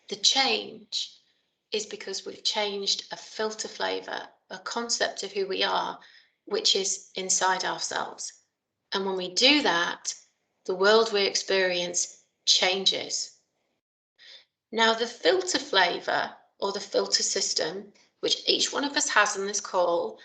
The change is because we've changed a filter flavor, a concept of who we are, which is inside ourselves. And when we do that, the world we experience changes. Now, the filter flavor or the filter system, which each one of us has in this call,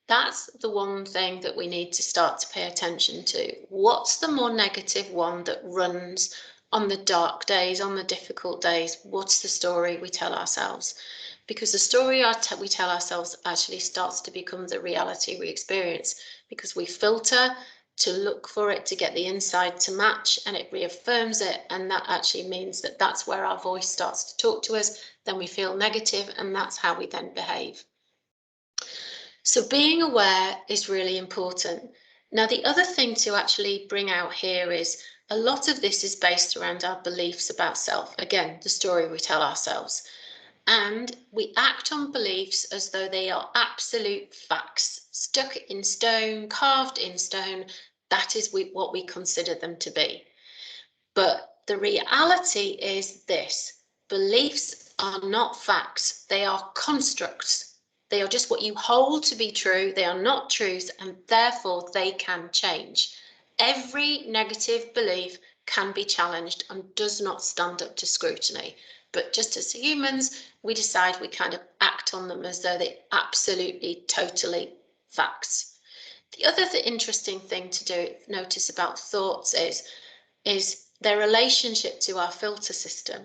that's the one thing that we need to start to pay attention to. What's the more negative one that runs on the dark days, on the difficult days? What's the story we tell ourselves? Because the story we tell ourselves actually starts to become the reality we experience, because we filter to look for it to get the inside to match, and it reaffirms it, and that actually means that that's where our voice starts to talk to us. Then we feel negative, and that's how we then behave. So being aware is really important. Now, the other thing to actually bring out here is a lot of this is based around our beliefs about self. Again, the story we tell ourselves. And we act on beliefs as though they are absolute facts, stuck in stone, carved in stone. That is what we consider them to be. But the reality is this: beliefs are not facts, they are constructs. They are just what you hold to be true. They are not truths, and therefore they can change. Every negative belief can be challenged and does not stand up to scrutiny. But just as humans, we decide we kind of act on them as though they're absolutely, totally facts. The other interesting thing to notice about thoughts is their relationship to our filter system.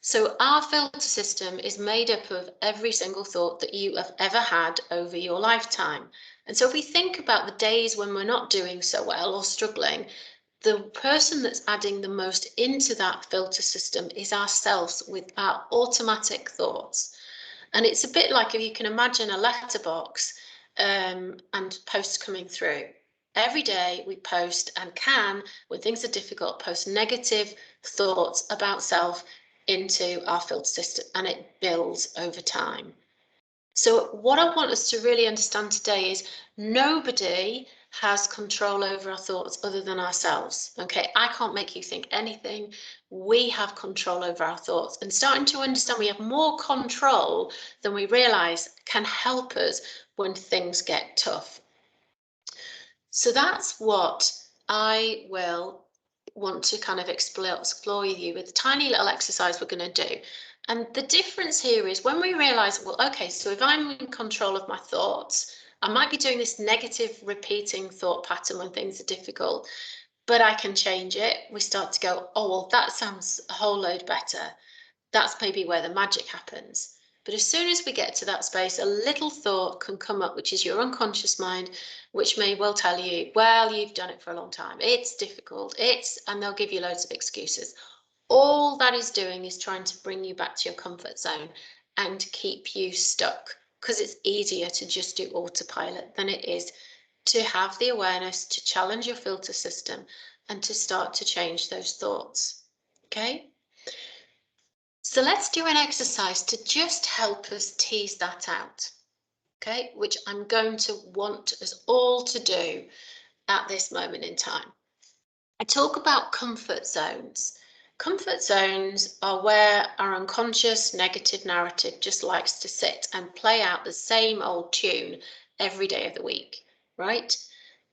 So our filter system is made up of every single thought that you have ever had over your lifetime. And so if we think about the days when we're not doing so well or struggling, the person that's adding the most into that filter system is ourselves with our automatic thoughts. And it's a bit like if you can imagine a letterbox and posts coming through. Every day we post and can, when things are difficult, post negative thoughts about self into our filter system, and it builds over time. So what I want us to really understand today is nobody has control over our thoughts other than ourselves. Okay, I can't make you think anything. We have control over our thoughts, and starting to understand we have more control than we realize can help us when things get tough. So that's what I will want to kind of explore with you with a tiny little exercise we're going to do. And the difference here is when we realize, well, okay, so if I'm in control of my thoughts, I might be doing this negative repeating thought pattern when things are difficult, but I can change it. We start to go, oh, well, that sounds a whole load better. That's maybe where the magic happens. But as soon as we get to that space, a little thought can come up, which is your unconscious mind, which may well tell you, well, you've done it for a long time. It's difficult. And they'll give you loads of excuses. All that is doing is trying to bring you back to your comfort zone and keep you stuck, because it's easier to just do autopilot than it is to have the awareness to challenge your filter system and to start to change those thoughts. Okay? So let's do an exercise to just help us tease that out, okay, which I'm going to want us all to do at this moment in time. I talk about comfort zones. Comfort zones are where our unconscious negative narrative just likes to sit and play out the same old tune every day of the week, right?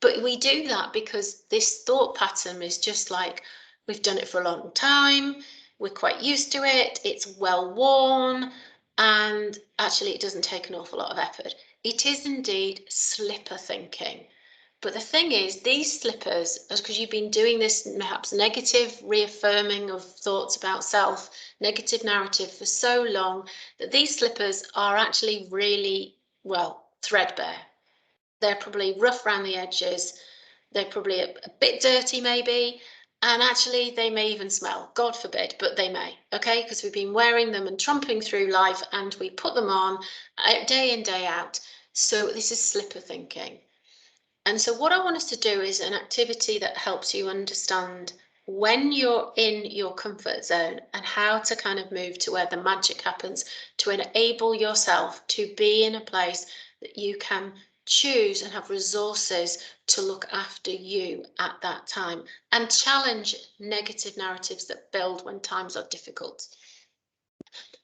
But we do that because this thought pattern is just like, we've done it for a long time, we're quite used to it, it's well worn, and actually it doesn't take an awful lot of effort. It is indeed slipper thinking. But the thing is, these slippers, because you've been doing this perhaps negative reaffirming of thoughts about self, negative narrative for so long, that these slippers are actually really, well, threadbare. They're probably rough around the edges. They're probably a bit dirty maybe. And actually they may even smell, God forbid, but they may, okay? Because we've been wearing them and tromping through life and we put them on day in, day out. So this is slipper thinking. And so what I want us to do is an activity that helps you understand when you're in your comfort zone and how to kind of move to where the magic happens to enable yourself to be in a place that you can choose and have resources to look after you at that time, and challenge negative narratives that build when times are difficult.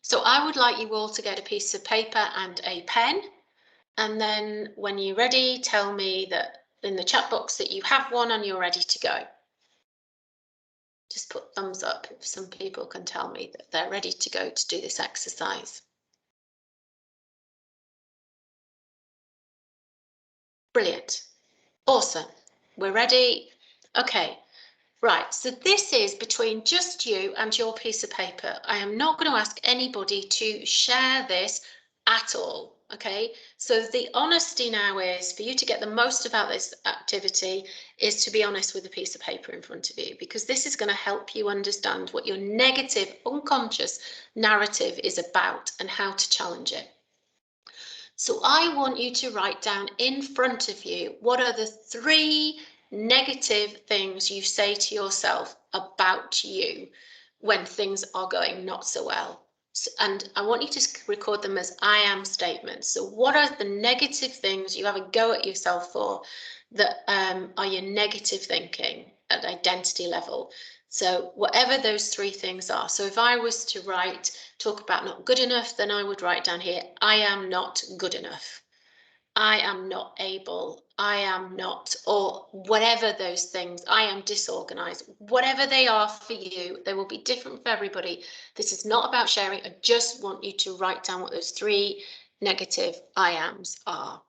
So I would like you all to get a piece of paper and a pen, and then when you're ready, tell me that in the chat box that you have one and you're ready to go. Just put thumbs up if some people can tell me that they're ready to go to do this exercise. Brilliant. Awesome. We're ready. Okay. Right. So this is between just you and your piece of paper. I am not going to ask anybody to share this at all. Okay. So the honesty now is for you to get the most about this activity is to be honest with a piece of paper in front of you, because this is going to help you understand what your negative unconscious narrative is about and how to challenge it. So I want you to write down in front of you, what are the 3 negative things you say to yourself about you when things are going not so well. And I want you to record them as I am statements. So what are the negative things you have a go at yourself for that are your negative thinking at identity level? So whatever those 3 things are. So if I was to talk about not good enough, then I would write down here, I am not good enough. I am not able, I am not, or whatever those things, I am disorganized, whatever they are for you, they will be different for everybody. This is not about sharing. I just want you to write down what those 3 negative I ams are.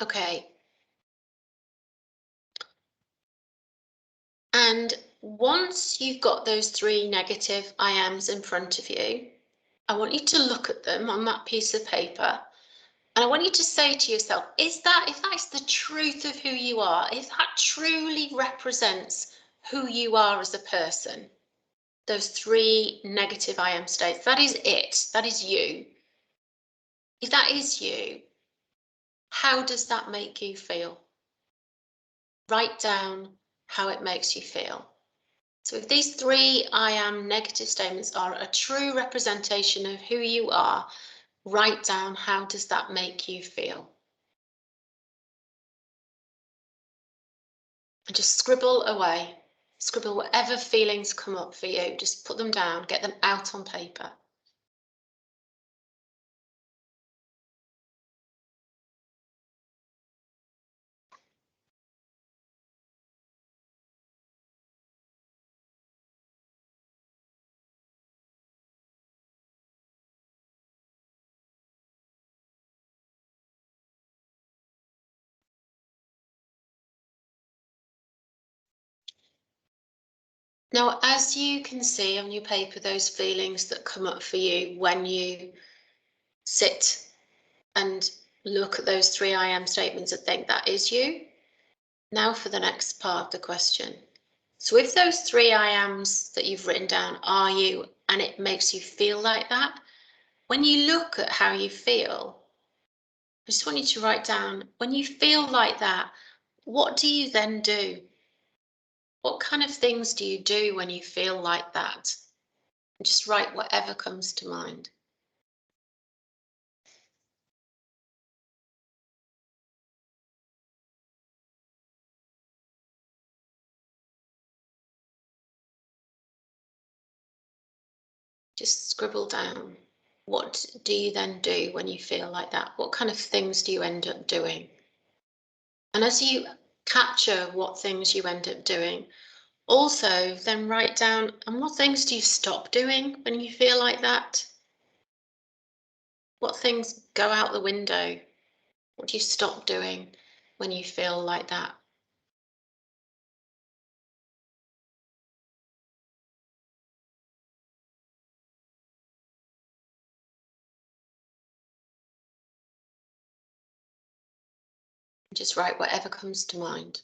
Okay. And once you've got those 3 negative I ams in front of you, I want you to look at them on that piece of paper. And I want you to say to yourself, if that's the truth of who you are, if that truly represents who you are as a person, those 3 negative I am states, that is it, that is you. If that is you, how does that make you feel? Write down how it makes you feel. So if these 3 I am negative statements are a true representation of who you are, write down how does that make you feel. And just scribble away. Scribble whatever feelings come up for you. Just put them down, get them out on paper. Now, as you can see on your paper, those feelings that come up for you when you sit and look at those 3 I am statements and think that is you. Now for the next part of the question. So if those 3 I ams that you've written down are you, and it makes you feel like that, when you look at how you feel, I just want you to write down, when you feel like that, what do you then do? What kind of things do you do when you feel like that? And just write whatever comes to mind. Just scribble down. What do you then do when you feel like that? What kind of things do you end up doing? And as you capture what things you end up doing, also then write down, and what things do you stop doing when you feel like that? What things go out the window? What do you stop doing when you feel like that? Just write whatever comes to mind.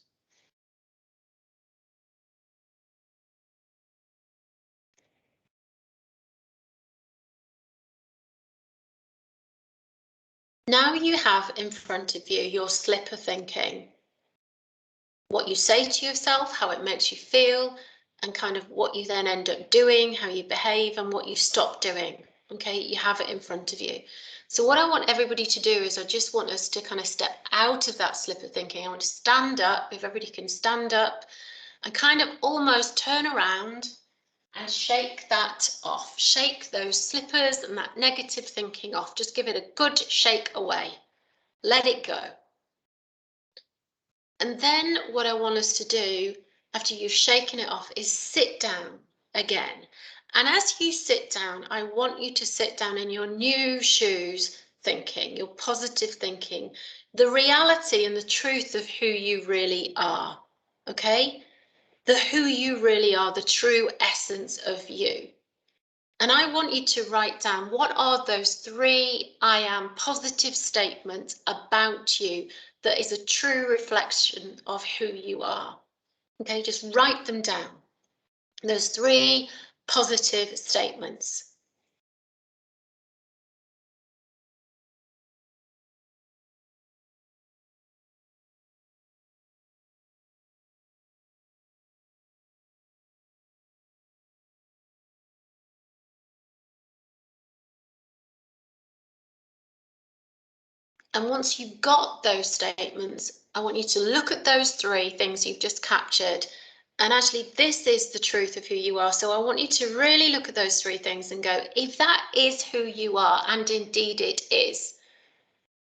Now you have in front of you your slipper thinking. What you say to yourself, how it makes you feel, and kind of what you then end up doing, how you behave, and what you stop doing. Okay, you have it in front of you. So what I want everybody to do is I just want us to kind of step out of that slipper thinking. I want to stand up, if everybody can stand up, and kind of almost turn around and shake that off. Shake those slippers and that negative thinking off. Just give it a good shake away. Let it go. And then what I want us to do after you've shaken it off is sit down again. And as you sit down, I want you to sit down in your new shoes thinking, your positive thinking, the reality and the truth of who you really are. Okay? The who you really are, the true essence of you. And I want you to write down what are those 3 I am positive statements about you that is a true reflection of who you are. Okay, just write them down. Those 3 positive statements. And once you've got those statements, I want you to look at those 3 things you've just captured. And actually, this is the truth of who you are. So I want you to really look at those 3 things and go, if that is who you are, and indeed it is,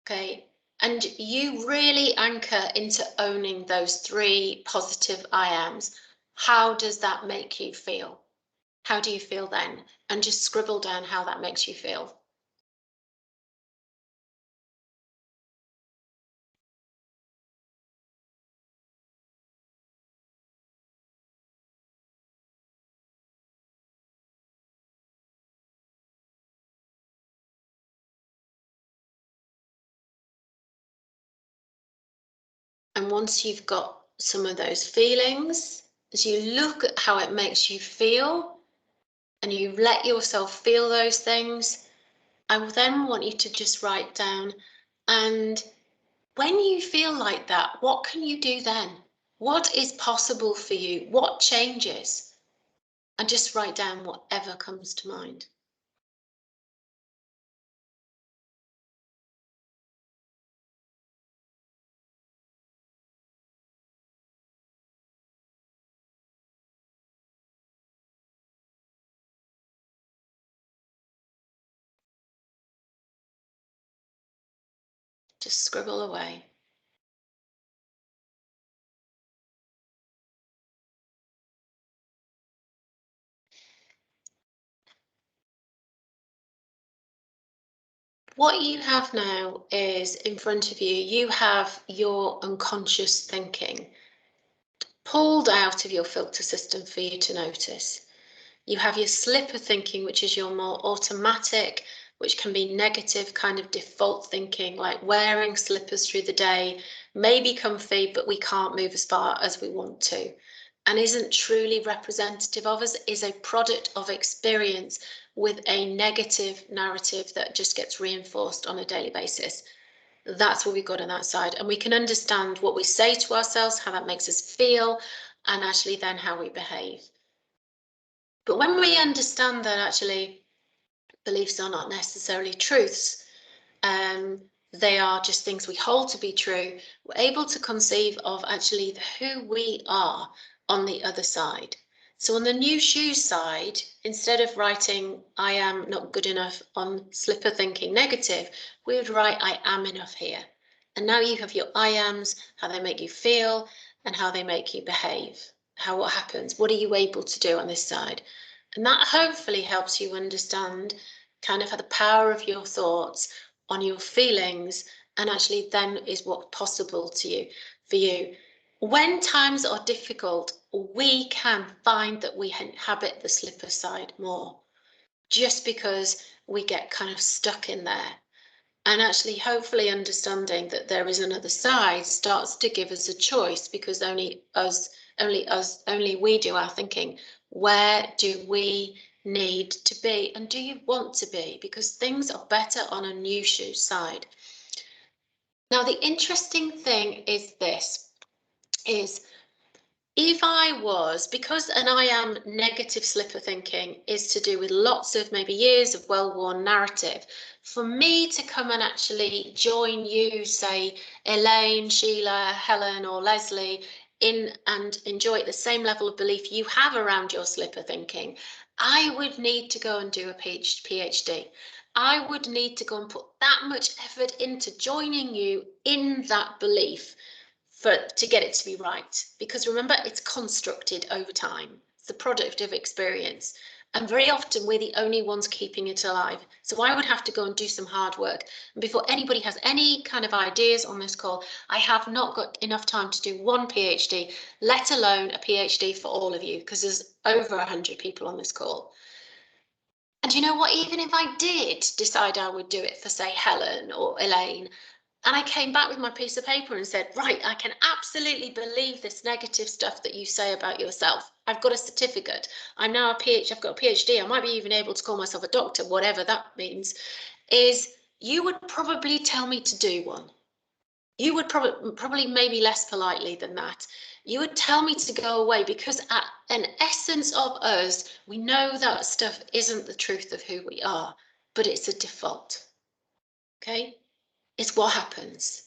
okay, and you really anchor into owning those 3 positive I ams, how does that make you feel? How do you feel then? And just scribble down how that makes you feel. And once you've got some of those feelings, as you look at how it makes you feel, and you let yourself feel those things, I will then want you to just write down, and when you feel like that, what can you do then? What is possible for you? What changes? And just write down whatever comes to mind. Just scribble away. What you have now is in front of you, you have your unconscious thinking pulled out of your filter system for you to notice. You have your slipper thinking, which is your more automatic, which can be negative kind of default thinking, like wearing slippers through the day, may be comfy, but we can't move as far as we want to, and isn't truly representative of us, is a product of experience with a negative narrative that just gets reinforced on a daily basis. That's what we've got on that side. And we can understand what we say to ourselves, how that makes us feel, and actually then how we behave. But when we understand that actually beliefs are not necessarily truths, they are just things we hold to be true, we're able to conceive of actually who we are on the other side. So on the new shoes side, instead of writing I am not good enough on slipper thinking negative, we would write I am enough here. And now you have your I ams, how they make you feel and how they make you behave. What happens? What are you able to do on this side? And that hopefully helps you understand kind of the power of your thoughts on your feelings, and actually then is what's possible to you, for you. When times are difficult, we can find that we inhabit the slipper side more, just because we get kind of stuck in there. And actually, hopefully understanding that there is another side starts to give us a choice, because only we do our thinking. Where do we need to be, and do you want to be? Because things are better on a new shoe side. Now, the interesting thing is this, is if I was, because an I am negative slipper thinking is to do with lots of maybe years of well-worn narrative, for me to come and actually join you, say Elaine, Sheila, Helen or Leslie, in and enjoy the same level of belief you have around your slipper thinking, I would need to go and do a PhD. I would need to go and put that much effort into joining you in that belief to get it to be right, because remember, it's constructed over time. It's the product of experience, and very often we're the only ones keeping it alive. So I would have to go and do some hard work, and before anybody has any kind of ideas on this call, I have not got enough time to do one PhD, let alone a PhD for all of you, because there's over 100 people on this call. And you know what, even if I did decide I would do it for, say, Helen or Elaine, and I came back with my piece of paper and said, right, I can absolutely believe this negative stuff that you say about yourself. I've got a certificate. I'm now I've got a PhD. I might be even able to call myself a doctor, whatever that means, is you would probably tell me to do one. You would probably maybe less politely than that. You would tell me to go away, because at an essence of us, we know that stuff isn't the truth of who we are, but it's a default. Okay? It's what happens.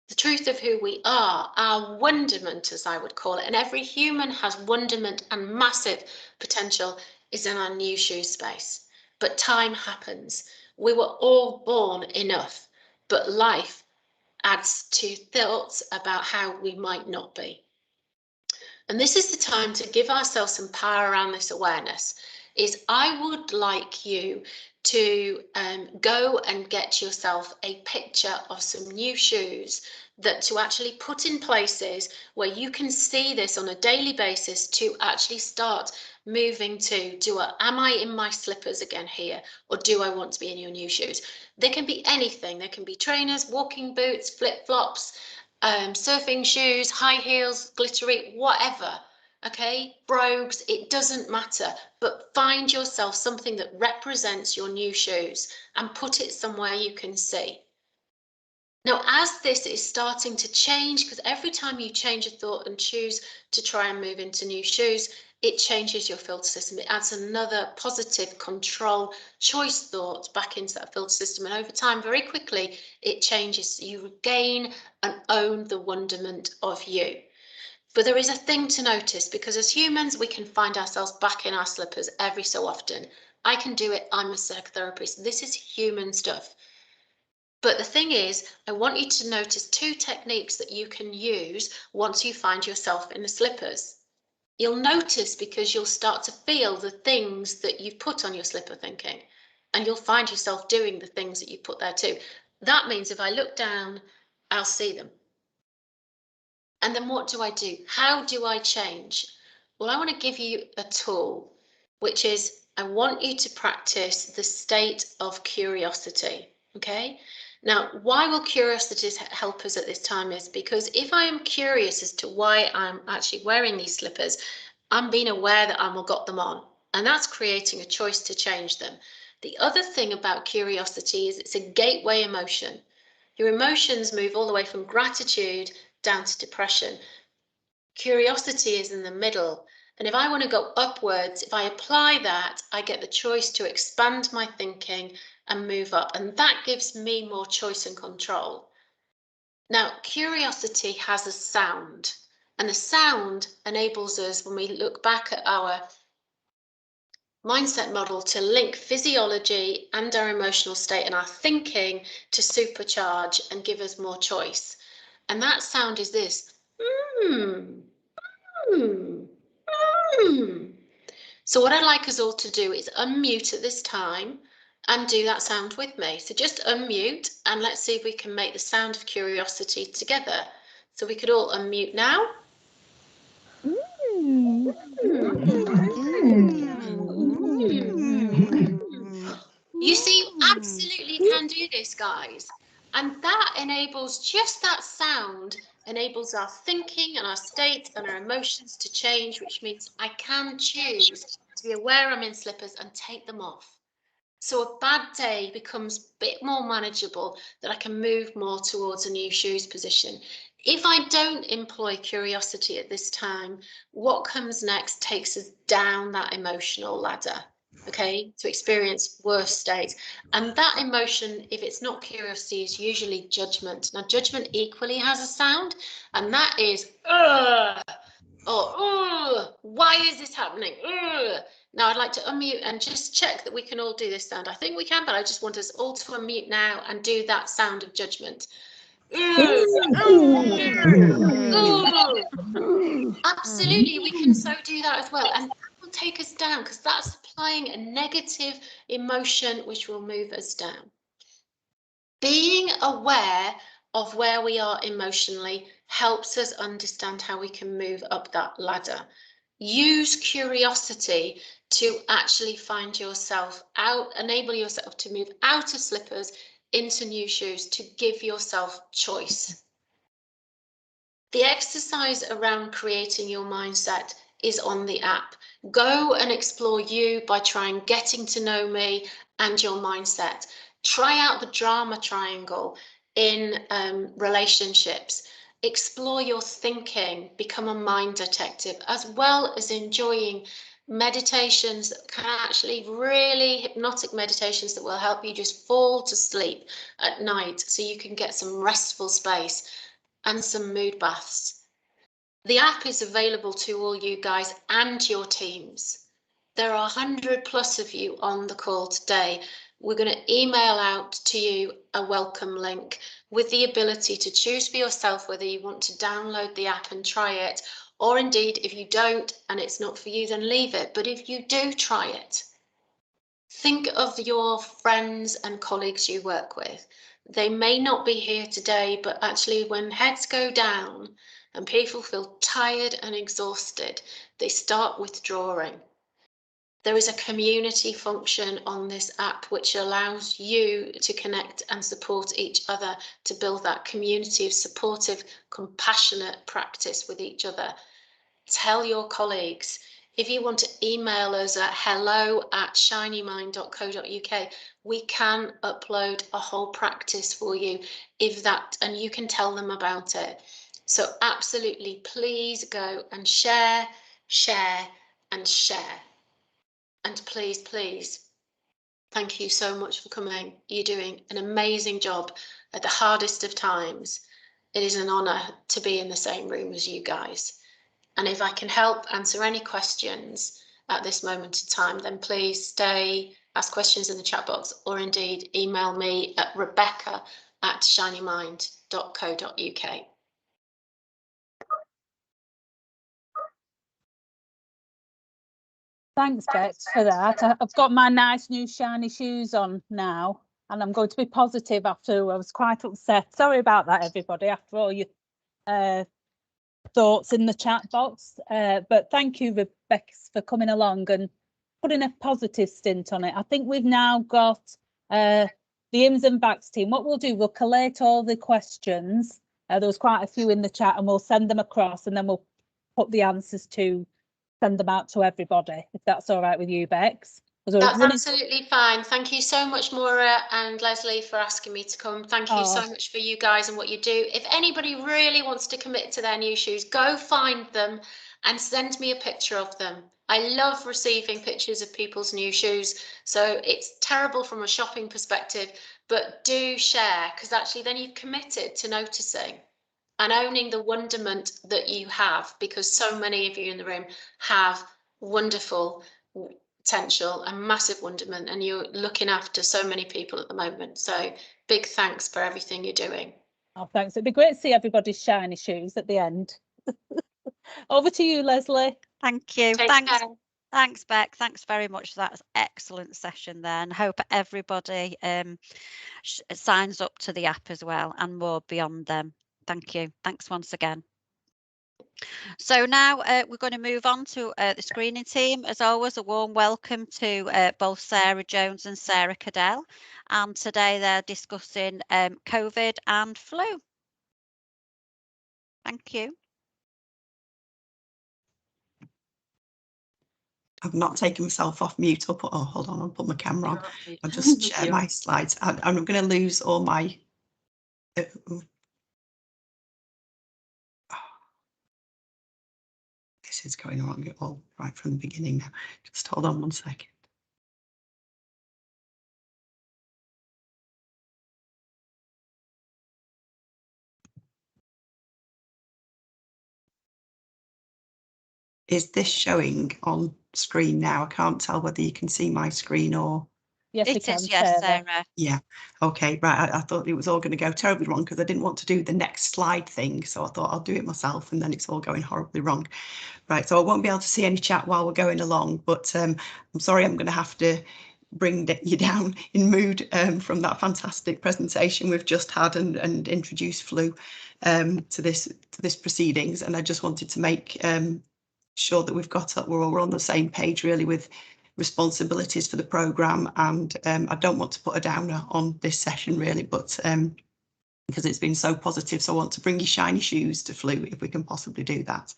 The truth of who we are, our wonderment, as I would call it, and every human has wonderment and massive potential, is in our new shoe space. But time happens. We were all born enough, but life adds to thoughts about how we might not be. And this is the time to give ourselves some power around this awareness. Is I would like you to go and get yourself a picture of some new shoes that to actually put in places where you can see this on a daily basis, to actually start moving to, am I in my slippers again here, or do I want to be in your new shoes? They can be anything. They can be trainers, walking boots, flip-flops, surfing shoes, high heels, glittery, whatever. Okay, brogues, it doesn't matter, but find yourself something that represents your new shoes and put it somewhere you can see. Now, as this is starting to change, because every time you change a thought and choose to try and move into new shoes, it changes your filter system. It adds another positive control choice thought back into that filter system. And over time, very quickly, it changes. You regain and own the wonderment of you. But there is a thing to notice, because as humans, we can find ourselves back in our slippers every so often. I can do it. I'm a psychotherapist. This is human stuff. But the thing is, I want you to notice two techniques that you can use once you find yourself in the slippers. You'll notice, because you'll start to feel the things that you've put on your slipper thinking, and you'll find yourself doing the things that you put there too. That means if I look down, I'll see them. And then what do I do? How do I change? Well, I want to give you a tool, which is I want you to practice the state of curiosity. Okay? Now, why will curiosity help us at this time is because if I am curious as to why I'm actually wearing these slippers, I'm being aware that I've got them on, and that's creating a choice to change them. The other thing about curiosity is it's a gateway emotion. Your emotions move all the way from gratitude down to depression. Curiosity is in the middle. And if I want to go upwards, if I apply that, I get the choice to expand my thinking and move up. And that gives me more choice and control. Now, curiosity has a sound, and the sound enables us, when we look back at our mindset model, to link physiology and our emotional state and our thinking to supercharge and give us more choice. And that sound is this. So what I'd like us all to do is unmute at this time and do that sound with me. So just unmute, and let's see if we can make the sound of curiosity together. So we could all unmute now. You see, you absolutely can do this, guys. And that enables, just that sound enables our thinking and our state and our emotions to change, which means I can choose to be aware I'm in slippers and take them off. So a bad day becomes a bit more manageable, that I can move more towards a new shoes position. If I don't employ curiosity at this time, what comes next takes us down that emotional ladder, okay, to experience worse states. And that emotion, if it's not curiosity, is usually judgment. Now, judgment equally has a sound, and that is, ugh, or, ugh, why is this happening? Ugh. Now, I'd like to unmute and just check that we can all do this sound. I think we can, but I just want us all to unmute now and do that sound of judgment. Absolutely, we can so do that as well, and that will take us down, because that's applying a negative emotion which will move us down. Being aware of where we are emotionally helps us understand how we can move up that ladder. Use curiosity to actually find yourself out, enable yourself to move out of slippers into new shoes, to give yourself choice. The exercise around creating your mindset is on the app. Go and explore you by trying getting to know me and your mindset. Try out the drama triangle in relationships. Explore your thinking, become a mind detective, as well as enjoying meditations that can actually really hypnotic meditations that will help you just fall to sleep at night so you can get some restful space and some mood baths. The app is available to all you guys and your teams. There are 100+ of you on the call today. We're going to email out to you a welcome link with the ability to choose for yourself whether you want to download the app and try it, or indeed, if you don't and it's not for you, then leave it. But if you do try it, think of your friends and colleagues you work with. They may not be here today, but actually when heads go down and people feel tired and exhausted, they start withdrawing. There is a community function on this app which allows you to connect and support each other, to build that community of supportive, compassionate practice with each other. Tell your colleagues. If you want to email us at hello@shinymind.co.uk, we can upload a whole practice for you, and you can tell them about it. So absolutely, please go and share, share, and share. And please, please, thank you so much for coming. You're doing an amazing job at the hardest of times. It is an honour to be in the same room as you guys. And if I can help answer any questions at this moment in time, then please stay, ask questions in the chat box, or indeed email me at rebecca@shinymind.co.uk. Thanks, Bex, for that. I've got my nice new shiny shoes on now, and I'm going to be positive after I was quite upset. Sorry about that, everybody, after all your thoughts in the chat box. But thank you, Rebecca, for coming along and putting a positive stint on it. I think we've now got the IMS and Vax team. What we'll do, we'll collate all the questions. There was quite a few in the chat, and we'll send them across, and then we'll put the answers to send them out to everybody, if that's all right with you, Bex. That's absolutely fine. Thank you so much, Maura and Leslie, for asking me to come. Thank you so much for you guys and what you do. If anybody really wants to commit to their new shoes, go find them and send me a picture of them. I love receiving pictures of people's new shoes. So it's terrible from a shopping perspective, but do share, because actually then you've committed to noticing and owning the wonderment that you have, because so many of you in the room have wonderful potential and massive wonderment, and you're looking after so many people at the moment. So big thanks for everything you're doing. Oh, thanks. It'd be great to see everybody's shiny shoes at the end. Over to you, Leslie. Thank you. Take Thanks. care. Thanks, Beck. Thanks very much. That was an excellent session then. Hope everybody signs up to the app as well, and more beyond them. Thank you. Thanks once again. So now we're going to move on to the screening team. As always, a warm welcome to both Sarah Jones and Sarah Cadell. And today they're discussing COVID and flu. Thank you. I've not taken myself off mute. I'll put, oh, hold on, I'll put my camera on. I'll just share my slides. I'm going to lose all my. This is going wrong all right from the beginning now. Just hold on one second. Is this showing on screen now? I can't tell whether you can see my screen or. Yes, we It can, is, yes, Sarah. Sarah. Yeah, okay, right. I thought it was all going to go terribly wrong because I didn't want to do the next slide thing. So I thought I'll do it myself and then it's all going horribly wrong. Right, so I won't be able to see any chat while we're going along, but I'm sorry, I'm going to have to bring you down in mood from that fantastic presentation we've just had and introduce Flu to this proceedings. And I just wanted to make sure that we're all on the same page really with responsibilities for the programme, and I don't want to put a downer on this session really, but because it's been so positive, so I want to bring you shiny shoes to Flu if we can possibly do that.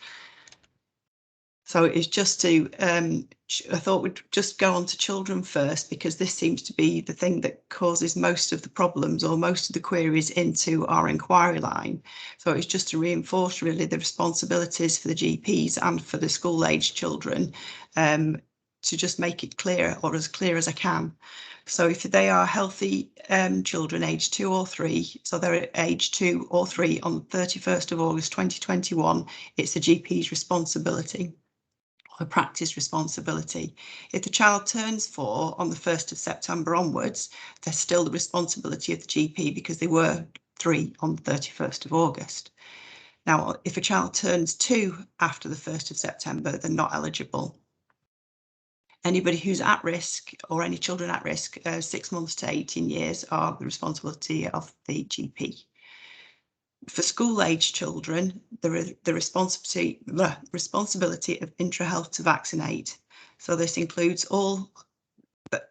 So it's just to, I thought we'd just go on to children first, because this seems to be the thing that causes most of the problems or most of the queries into our inquiry line. So it's just to reinforce really the responsibilities for the GPs and for the school-aged children, to just make it clear, or as clear as I can. So if they are healthy children aged 2 or 3, so they're aged 2 or 3 on the 31st of August 2021, it's the GP's responsibility. A practice responsibility. If the child turns 4 on the 1st of September onwards, they're still the responsibility of the GP because they were 3 on the 31st of August. Now, if a child turns 2 after the 1st of September, they're not eligible. Anybody who's at risk, or any children at risk, 6 months to 18 years, are the responsibility of the GP. For school-aged children, the responsibility of IntraHealth to vaccinate. So this includes all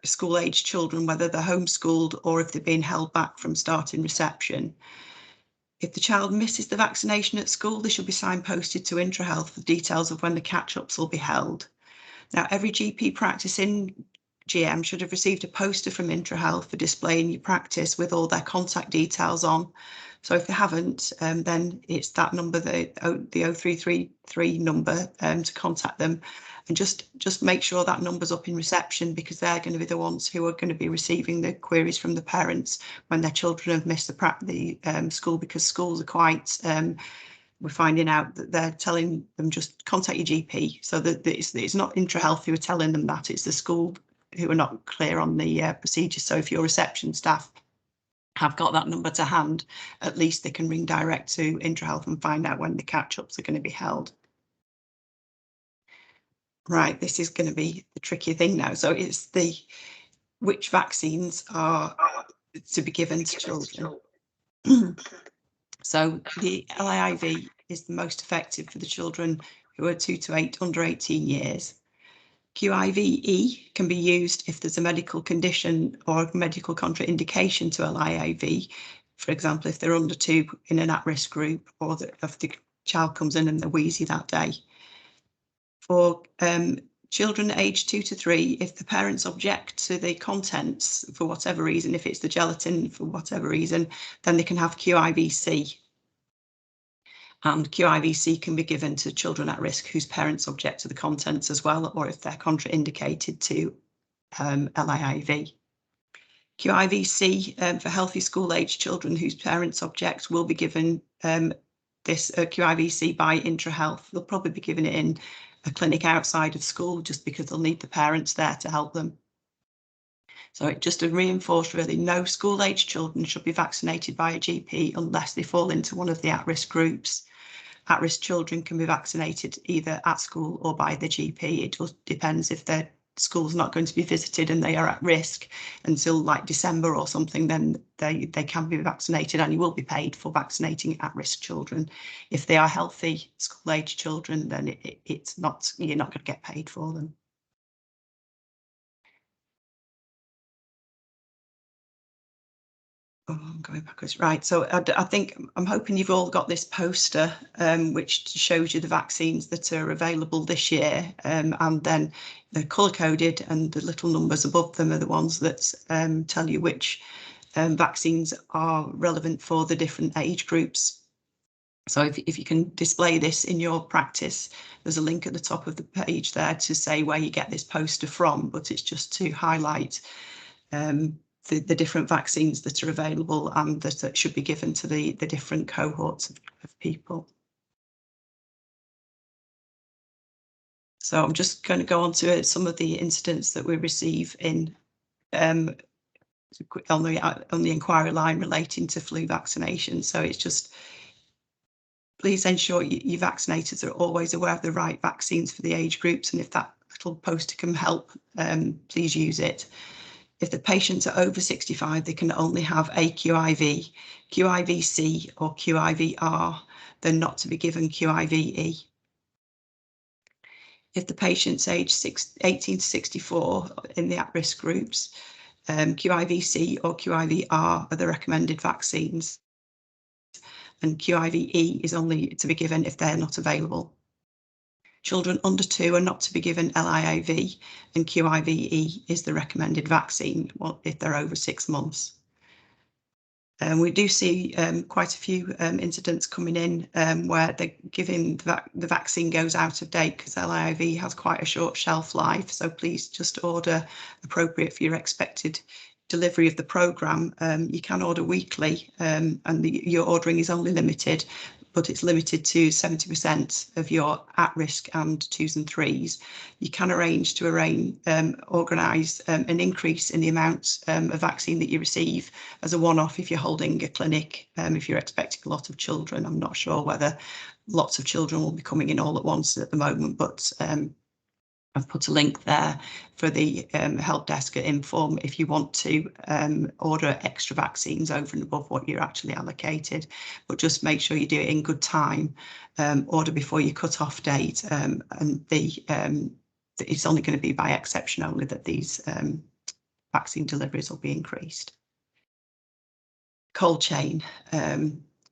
school-aged children, whether they're homeschooled or if they're being held back from starting reception. If the child misses the vaccination at school, they should be signposted to IntraHealth for details of when the catch-ups will be held. Now, every GP practice in GM should have received a poster from IntraHealth for displaying your practice with all their contact details on. So if they haven't, then it's that number, the 0333 number, to contact them, and just make sure that number's up in reception, because they're going to be the ones who are going to be receiving the queries from the parents when their children have missed the school, because schools are quite, we're finding out that they're telling them just contact your GP. So that it's not IntraHealth who are telling them that, it's the school who are not clear on the procedures. So if your reception staff have got that number to hand, at least they can ring direct to IntraHealth and find out when the catch-ups are going to be held. Right, this is going to be the tricky thing now. So it's which vaccines are to be given to children. So the LIIV is the most effective for the children who are 2 to 8 under 18 years. QIVE can be used if there's a medical condition or a medical contraindication to LIIV. For example, if they're under 2 in an at-risk group, or if the child comes in and they're wheezy that day. For children aged 2 to 3, if the parents object to the contents for whatever reason, if it's the gelatin for whatever reason, then they can have QIVC. And QIVC can be given to children at risk whose parents object to the contents as well, or if they're contraindicated to LIIV. QIVC for healthy school-aged children whose parents object will be given this QIVC by IntraHealth. They'll probably be given it in a clinic outside of school, just because they'll need the parents there to help them. So it just to reinforce really, no school-aged children should be vaccinated by a GP unless they fall into one of the at-risk groups. At-risk children can be vaccinated either at school or by the GP. It just depends if their school's not going to be visited and they are at risk until like December or something, then they can be vaccinated, and you will be paid for vaccinating at-risk children. If they are healthy school-aged children, then it's not, you're not going to get paid for them. I'm going backwards. Right, so I think I'm hoping you've all got this poster which shows you the vaccines that are available this year, and then they're colour coded, and the little numbers above them are the ones that tell you which vaccines are relevant for the different age groups. So if you can display this in your practice, there's a link at the top of the page there to say where you get this poster from, but it's just to highlight the different vaccines that are available and that should be given to the different cohorts of people. So I'm just going to go on to some of the incidents that we receive in on the inquiry line relating to flu vaccination. So it's just, please ensure your vaccinators are always aware of the right vaccines for the age groups, and if that little poster can help, please use it. If the patients are over 65, they can only have a QIV, QIV-C or QIV-R. They're not to be given QIV-E. If the patient's aged 18 to 64 in the at-risk groups, QIV-C or QIV-R are the recommended vaccines, and QIV-E is only to be given if they're not available. Children under 2 are not to be given LIAV, and QIV-E is the recommended vaccine if they're over 6 months. We do see quite a few incidents coming in where they're giving the vaccine goes out of date because LIAV has quite a short shelf life. So please just order appropriate for your expected delivery of the programme. You can order weekly, and your ordering is only limited, but it's limited to 70% of your at-risk and 2s and 3s. You can organise an increase in the amount of vaccine that you receive as a one-off if you're holding a clinic, if you're expecting a lot of children. I'm not sure whether lots of children will be coming in all at once at the moment, but I've put a link there for the help desk at Inform if you want to order extra vaccines over and above what you're actually allocated, but just make sure you do it in good time, order before your cut-off date, and it's only going to be by exception only that these vaccine deliveries will be increased. Cold chain.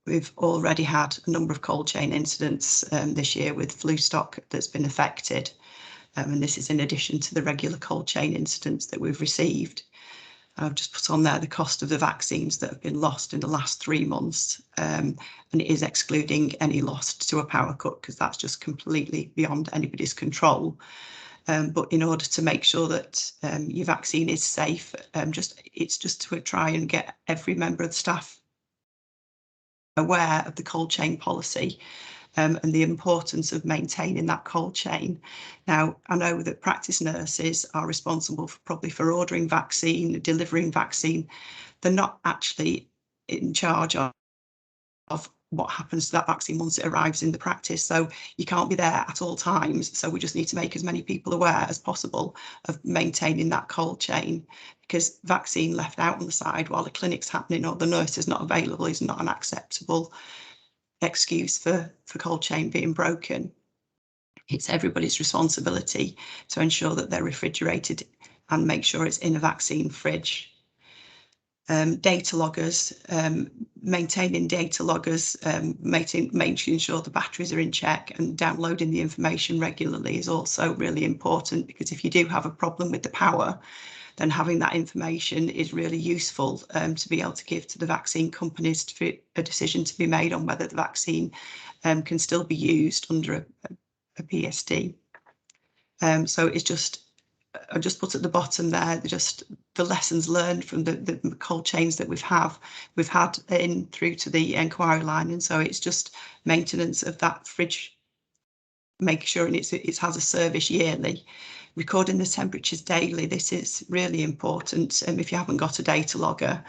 We've already had a number of cold chain incidents this year with flu stock that's been affected. And this is in addition to the regular cold chain incidents that we've received. I've just put on there the cost of the vaccines that have been lost in the last 3 months, and it is excluding any loss to a power cut because that's just completely beyond anybody's control. But in order to make sure that your vaccine is safe, it's just to try and get every member of the staff aware of the cold chain policy. And the importance of maintaining that cold chain. Now, I know that practice nurses are responsible probably for ordering vaccine, delivering vaccine. They're not actually in charge of what happens to that vaccine once it arrives in the practice. So you can't be there at all times. So we just need to make as many people aware as possible of maintaining that cold chain, because vaccine left out on the side while the clinic's happening or the nurse is not available is not an acceptable excuse for cold chain being broken. It's everybody's responsibility to ensure that they're refrigerated and make sure it's in a vaccine fridge. Data loggers, maintaining data loggers, making sure the batteries are in check and downloading the information regularly is also really important, because if you do have a problem with the power, then having that information is really useful to be able to give to the vaccine companies for a decision to be made on whether the vaccine can still be used under a PSD. So it's just, I just put at the bottom there, just the lessons learned from the cold chains that we've had in through to the inquiry line. And so it's just maintenance of that fridge, making sure it has a service yearly. Recording the temperatures daily, this is really important. If you haven't got a data logger,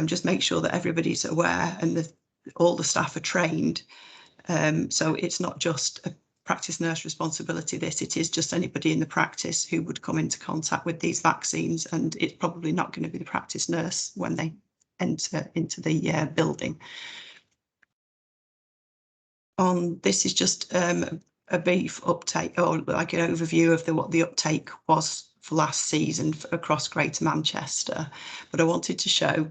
just make sure that everybody's aware and all the staff are trained. So it's not just a practice nurse responsibility, it is just anybody in the practice who would come into contact with these vaccines, and it's probably not going to be the practice nurse when they enter into the building. This is just a brief uptake, or like an overview of what the uptake was for last season across Greater Manchester. But I wanted to show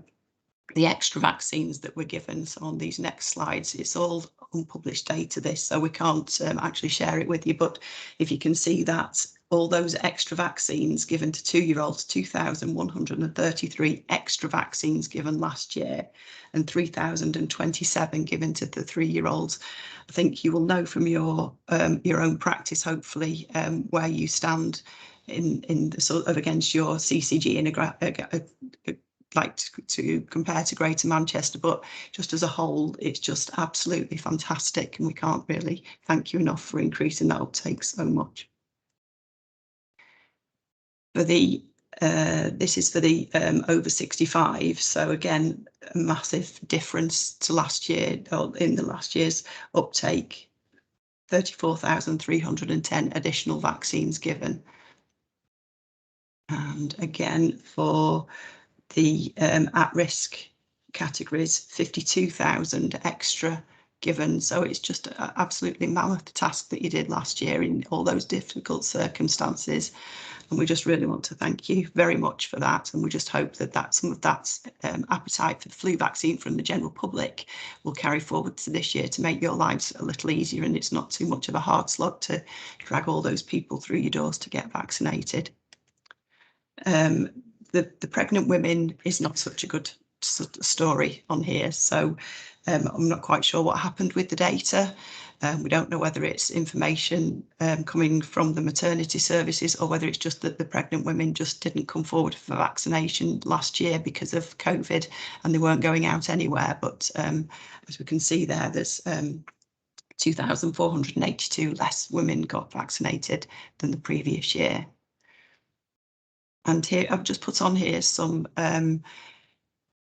the extra vaccines that were given. So on these next slides, it's all unpublished data, this, so we can't actually share it with you. But if you can see that all those extra vaccines given to 2-year-olds, 2,133 extra vaccines given last year, and 3,027 given to the 3-year-olds. I think you will know from your own practice, hopefully, where you stand in the sort of against your CCG in like to compare to Greater Manchester, but just as a whole, it's just absolutely fantastic, and we can't really thank you enough for increasing that uptake so much. For the this is for the over 65, so again, a massive difference to last year, or in the last year's uptake, 34,310 additional vaccines given. And again, for the at-risk categories, 52,000 extra given. So it's just an absolutely mammoth task that you did last year in all those difficult circumstances. And we just really want to thank you very much for that. And we just hope that some of that appetite for the flu vaccine from the general public will carry forward to this year to make your lives a little easier, and it's not too much of a hard slog to drag all those people through your doors to get vaccinated. The pregnant women is not such a good story on here, so I'm not quite sure what happened with the data. We don't know whether it's information coming from the maternity services, or whether it's just that the pregnant women just didn't come forward for vaccination last year because of COVID and they weren't going out anywhere. But as we can see there, there's 2,482 less women got vaccinated than the previous year. And here I've just put on here some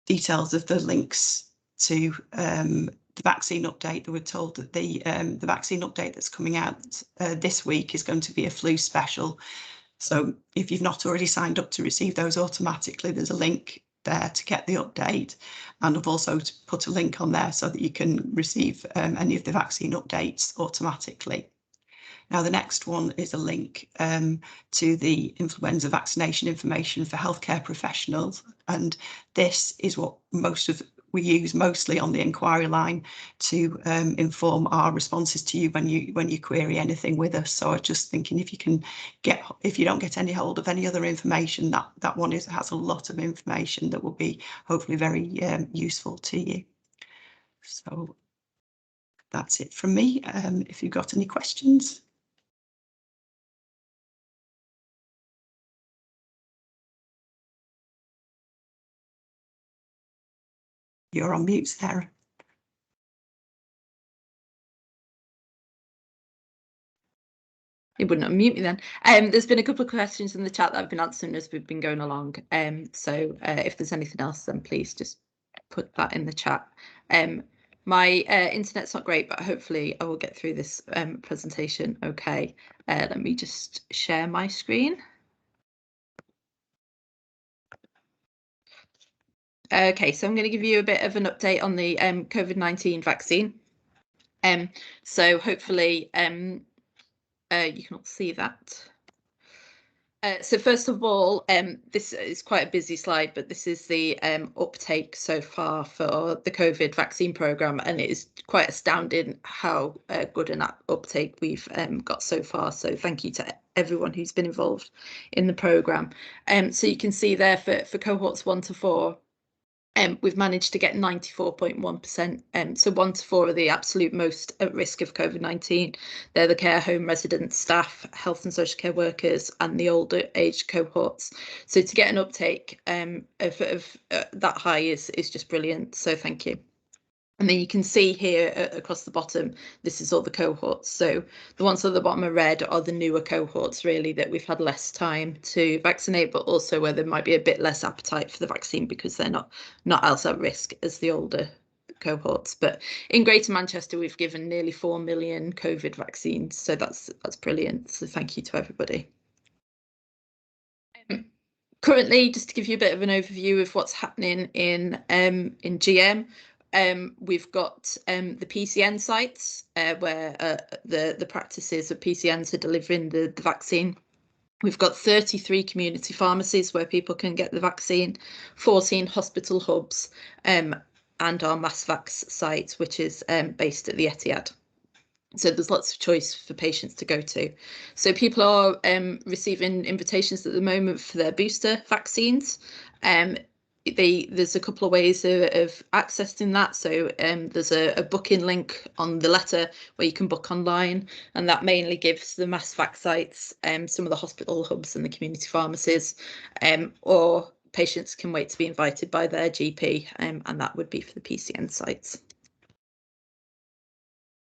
details of the links to the vaccine update. That we're told that the vaccine update that's coming out this week is going to be a flu special. So if you've not already signed up to receive those automatically, there's a link there to get the update. And I've also put a link on there so that you can receive any of the vaccine updates automatically. Now, the next one is a link to the influenza vaccination information for healthcare professionals. And this is what we use mostly on the inquiry line to inform our responses to you when you query anything with us. So I'm just thinking, if you don't get any hold of any other information, that one has a lot of information that will be hopefully very useful to you. So that's it from me. If you've got any questions. You're on mute, Sarah. It wouldn't unmute me then. There's been a couple of questions in the chat that I've been answering as we've been going along. So if there's anything else, then please just put that in the chat. My internet's not great, but hopefully I will get through this presentation okay. Let me just share my screen. Okay, so I'm going to give you a bit of an update on the COVID-19 vaccine. So hopefully you can all see that. So first of all, this is quite a busy slide, but this is the uptake so far for the COVID vaccine programme, and it is quite astounding how good an uptake we've got so far. So thank you to everyone who's been involved in the programme. So you can see there for cohorts 1 to 4, we've managed to get 94.1%. So 1 to 4 are the absolute most at risk of COVID-19. They're the care home residents, staff, health and social care workers, and the older age cohorts. So to get an uptake of that high is just brilliant. So thank you. And then you can see here across the bottom, this is all the cohorts. So the ones at the bottom are red are the newer cohorts, really, that we've had less time to vaccinate, but also where there might be a bit less appetite for the vaccine because they're not as at risk as the older cohorts. But in Greater Manchester, we've given nearly 4 million COVID vaccines. So that's brilliant. So thank you to everybody. Currently, just to give you a bit of an overview of what's happening in GM, we've got the PCN sites where the practices of PCNs are delivering the vaccine. We've got 33 community pharmacies where people can get the vaccine, 14 hospital hubs, and our MassVax site, which is based at the Etihad. So there's lots of choice for patients to go to. So people are receiving invitations at the moment for their booster vaccines. There's a couple of ways of accessing that. So there's a booking link on the letter where you can book online, and that mainly gives the MassVax sites, some of the hospital hubs and the community pharmacies, or patients can wait to be invited by their GP, and that would be for the PCN sites.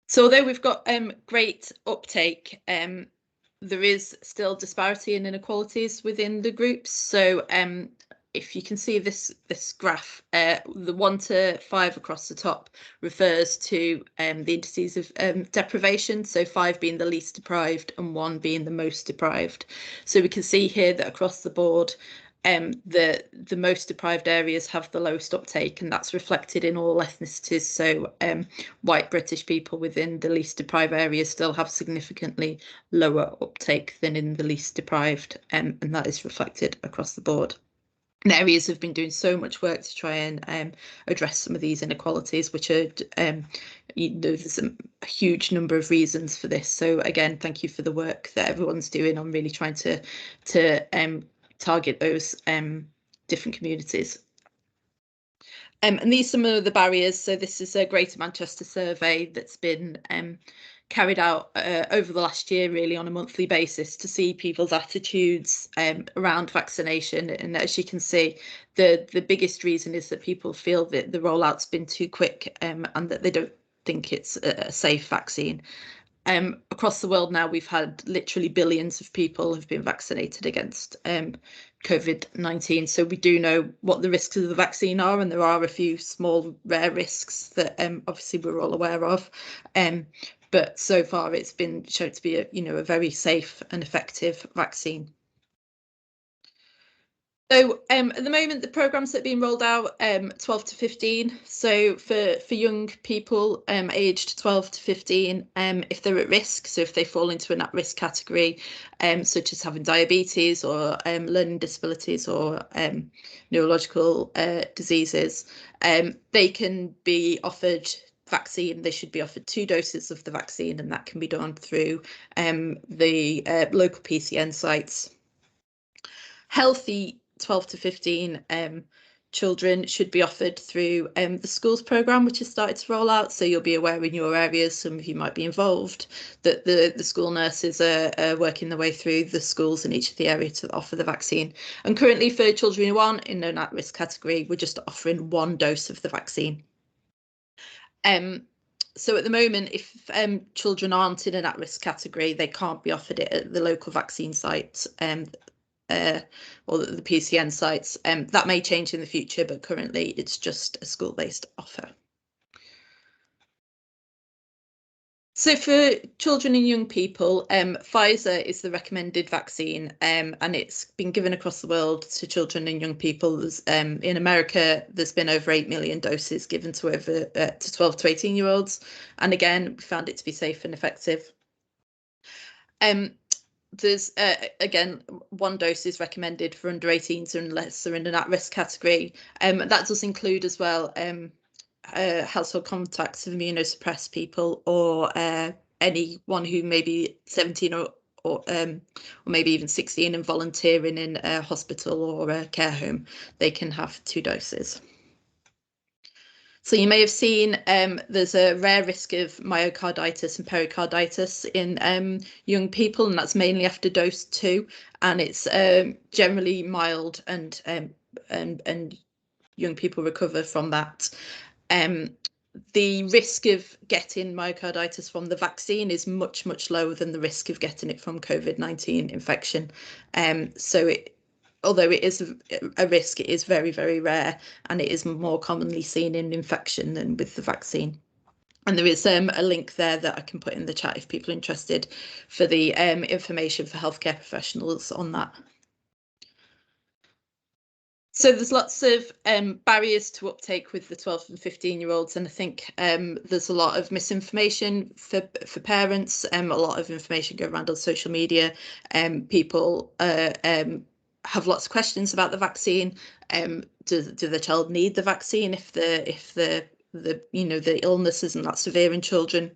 So although we've got great uptake, there is still disparity and inequalities within the groups. So if you can see this graph, the 1 to 5 across the top refers to the indices of deprivation, so 5 being the least deprived and 1 being the most deprived. So we can see here that across the board, the most deprived areas have the lowest uptake, and that's reflected in all ethnicities. So white British people within the least deprived areas still have significantly lower uptake than in the least deprived, and that is reflected across the board. And areas have been doing so much work to try and address some of these inequalities, which are, there's a huge number of reasons for this. So again, thank you for the work that everyone's doing on really trying to target those different communities. And these are some of the barriers. So this is a Greater Manchester survey that's been carried out over the last year, really on a monthly basis, to see people's attitudes around vaccination. And as you can see, the biggest reason is that people feel that the rollout's been too quick, and that they don't think it's a safe vaccine. Across the world now, we've had literally billions of people have been vaccinated against COVID-19. So we do know what the risks of the vaccine are, and there are a few small rare risks that obviously we're all aware of. But so far it's been shown to be a very safe and effective vaccine. So at the moment, the programmes that are being rolled out, 12 to 15. So for young people aged 12 to 15, if they're at risk, so if they fall into an at-risk category, such as having diabetes or learning disabilities or neurological diseases, they can be offered vaccine. They should be offered 2 doses of the vaccine, and that can be done through the local PCN sites. Healthy 12 to 15 children should be offered through the schools programme, which has started to roll out. So you'll be aware in your areas, some of you might be involved, that the school nurses are working their way through the schools in each of the areas to offer the vaccine. And currently for children who aren't in an at-risk category, we're just offering 1 dose of the vaccine. So at the moment, if children aren't in an at-risk category, they can't be offered it at the local vaccine sites or the PCN sites. That may change in the future, but currently it's just a school-based offer. So for children and young people, Pfizer is the recommended vaccine, and it's been given across the world to children and young people. In America, there's been over 8 million doses given to over to 12 to 18-year-olds, and again, we found it to be safe and effective. There's again 1 dose is recommended for under 18s unless they're in an at-risk category. That does include as well household contacts of immunosuppressed people, or anyone who may be 17 or maybe even 16 and volunteering in a hospital or a care home. They can have 2 doses. So you may have seen there's a rare risk of myocarditis and pericarditis in young people, and that's mainly after dose 2, and it's generally mild, and young people recover from that. The risk of getting myocarditis from the vaccine is much, much lower than the risk of getting it from COVID-19 infection. So although it is a risk, it is very, very rare, and it is more commonly seen in infection than with the vaccine. And there is a link there that I can put in the chat if people are interested for the information for healthcare professionals on that. So there's lots of barriers to uptake with the 12 and 15-year-olds, and I think there's a lot of misinformation for parents. A lot of information going around on social media. People have lots of questions about the vaccine. Do the child need the vaccine if the illness isn't that severe in children?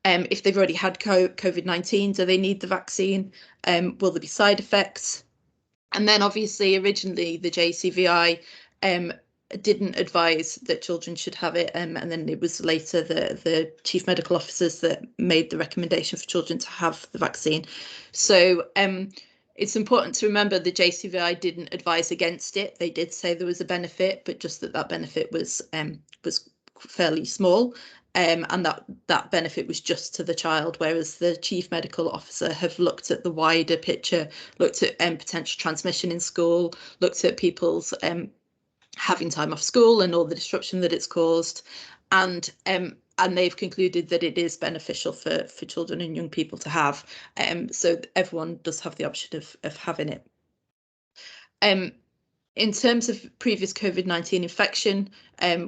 If they've already had COVID-19, do they need the vaccine? Will there be side effects? And then obviously originally the JCVI didn't advise that children should have it, and then it was later the chief medical officers that made the recommendation for children to have the vaccine. So it's important to remember the JCVI didn't advise against it. They did say there was a benefit, but just that benefit was fairly small. And that benefit was just to the child, whereas the chief medical officer have looked at the wider picture, looked at potential transmission in school, looked at people's having time off school and all the disruption that it's caused, and they've concluded that it is beneficial for children and young people to have. So everyone does have the option of having it. In terms of previous COVID-19 infection,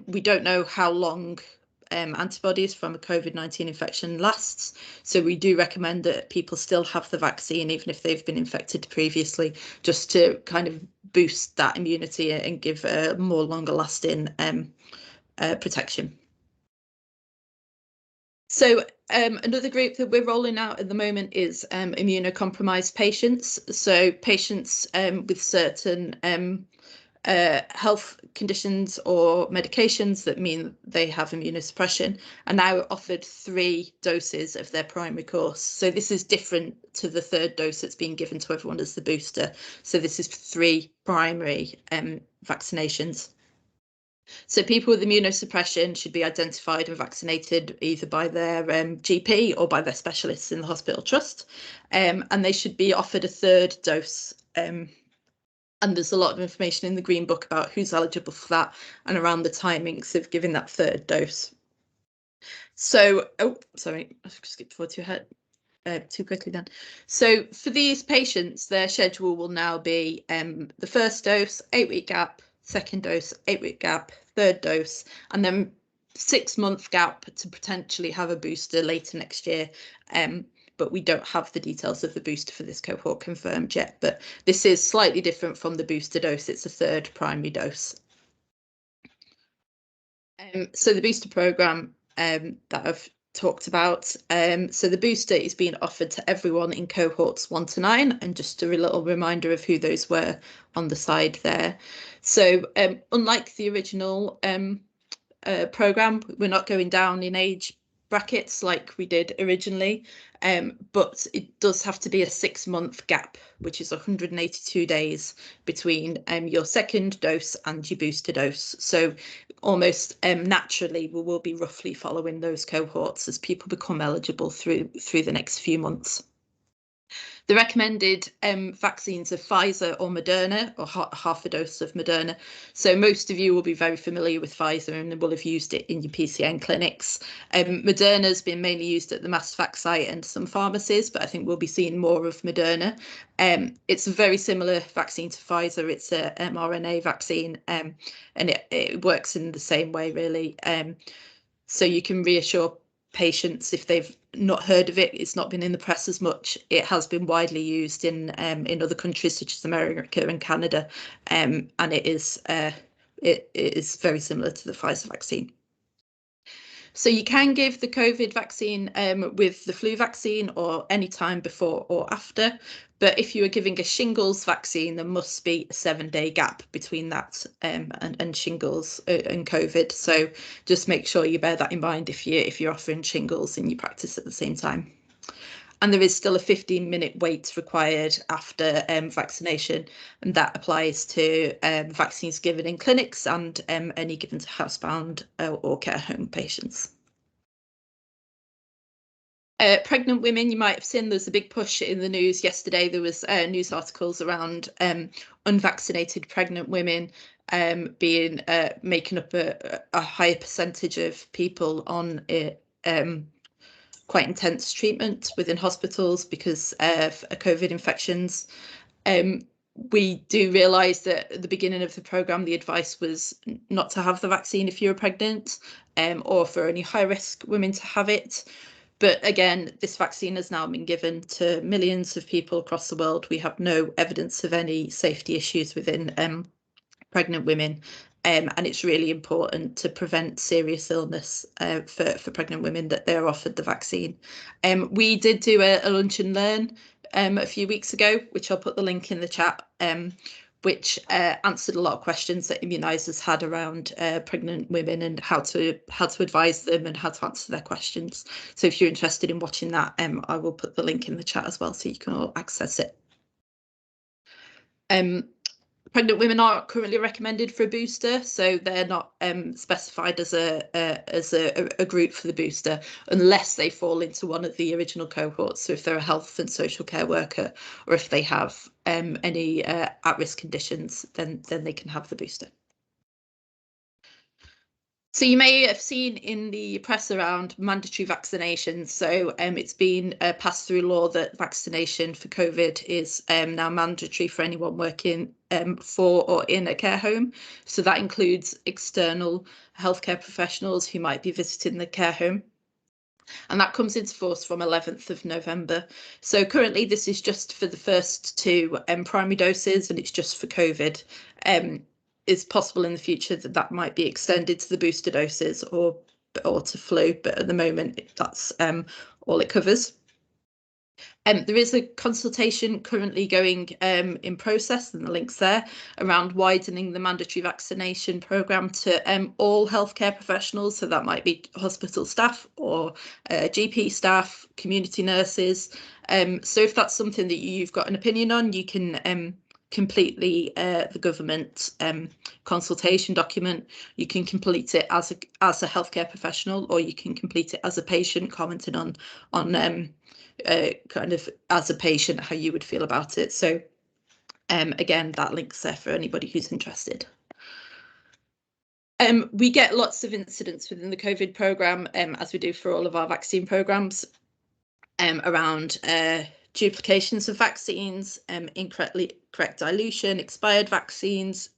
we don't know how long antibodies from a COVID-19 infection lasts. So we do recommend that people still have the vaccine, even if they've been infected previously, just to kind of boost that immunity and give a more longer lasting protection. So another group that we're rolling out at the moment is immunocompromised patients. So patients with certain health conditions or medications that mean they have immunosuppression are now offered 3 doses of their primary course. So this is different to the 3rd dose that's being given to everyone as the booster. So this is 3 primary vaccinations. So people with immunosuppression should be identified and vaccinated either by their GP or by their specialists in the hospital trust, and they should be offered a 3rd dose. And there's a lot of information in the Green Book about who's eligible for that and around the timings of giving that 3rd dose. So, oh, sorry, I skipped forward to your head too quickly then. So for these patients, their schedule will now be the 1st dose, 8-week gap, 2nd dose, 8-week gap, 3rd dose, and then 6-month gap to potentially have a booster later next year. But we don't have the details of the booster for this cohort confirmed yet. But this is slightly different from the booster dose. It's a 3rd primary dose. So the booster programme that I've talked about. So the booster is being offered to everyone in cohorts 1 to 9, and just a little reminder of who those were on the side there. So unlike the original programme, we're not going down in age brackets like we did originally, but it does have to be a 6-month gap, which is 182 days between your 2nd dose and your booster dose. So almost naturally we will be roughly following those cohorts as people become eligible through the next few months. The recommended vaccines are Pfizer or Moderna, or half a dose of Moderna. So most of you will be very familiar with Pfizer and will have used it in your PCN clinics. Moderna has been mainly used at the MassVac site and some pharmacies, but I think we'll be seeing more of Moderna. It's a very similar vaccine to Pfizer. It's a mRNA vaccine, and it works in the same way, really. So you can reassure patients if they've not heard of it. It's not been in the press as much. It has been widely used in other countries such as America and Canada, and it is very similar to the Pfizer vaccine. So you can give the COVID vaccine with the flu vaccine or any time before or after. But if you are giving a shingles vaccine, there must be a 7-day gap between that and shingles and COVID. So just make sure you bear that in mind if you're offering shingles in your practice at the same time. And there is still a 15-minute wait required after vaccination, and that applies to vaccines given in clinics and any given to housebound or care home patients. Pregnant women, you might have seen there's a big push in the news yesterday. There was news articles around unvaccinated pregnant women being making up a higher percentage of people on quite intense treatment within hospitals because of COVID infections. we do realise that at the beginning of the programme, the advice was not to have the vaccine if you're pregnant, or for only high-risk women to have it. But again, this vaccine has now been given to millions of people across the world. We have no evidence of any safety issues within pregnant women. And it's really important to prevent serious illness for pregnant women that they're offered the vaccine. We did do a lunch and learn a few weeks ago, which I'll put the link in the chat, which answered a lot of questions that immunisers had around pregnant women and how to advise them and how to answer their questions. So if you're interested in watching that, I will put the link in the chat as well, so you can all access it. Pregnant women are currently recommended for a booster, so they're not specified as a group for the booster unless they fall into one of the original cohorts. So if they're a health and social care worker, or if they have any at-risk conditions, then they can have the booster. So you may have seen in the press around mandatory vaccinations. So it's been passed through law that vaccination for COVID is now mandatory for anyone working for or in a care home. So that includes external healthcare professionals who might be visiting the care home. And that comes into force from 11th of November. So currently this is just for the first two primary doses, and it's just for COVID. It's possible in the future that that might be extended to the booster doses or to flu, but at the moment that's all it covers. There is a consultation currently going in process, and the link's there, around widening the mandatory vaccination programme to all healthcare professionals. So that might be hospital staff or GP staff, community nurses. So if that's something that you've got an opinion on, you can complete the government consultation document. You can complete it as a healthcare professional, or you can complete it as a patient, commenting on kind of as a patient how you would feel about it. So again, that link's there for anybody who's interested. We get lots of incidents within the COVID programme, as we do for all of our vaccine programmes, around duplications of vaccines, correct dilution, expired vaccines,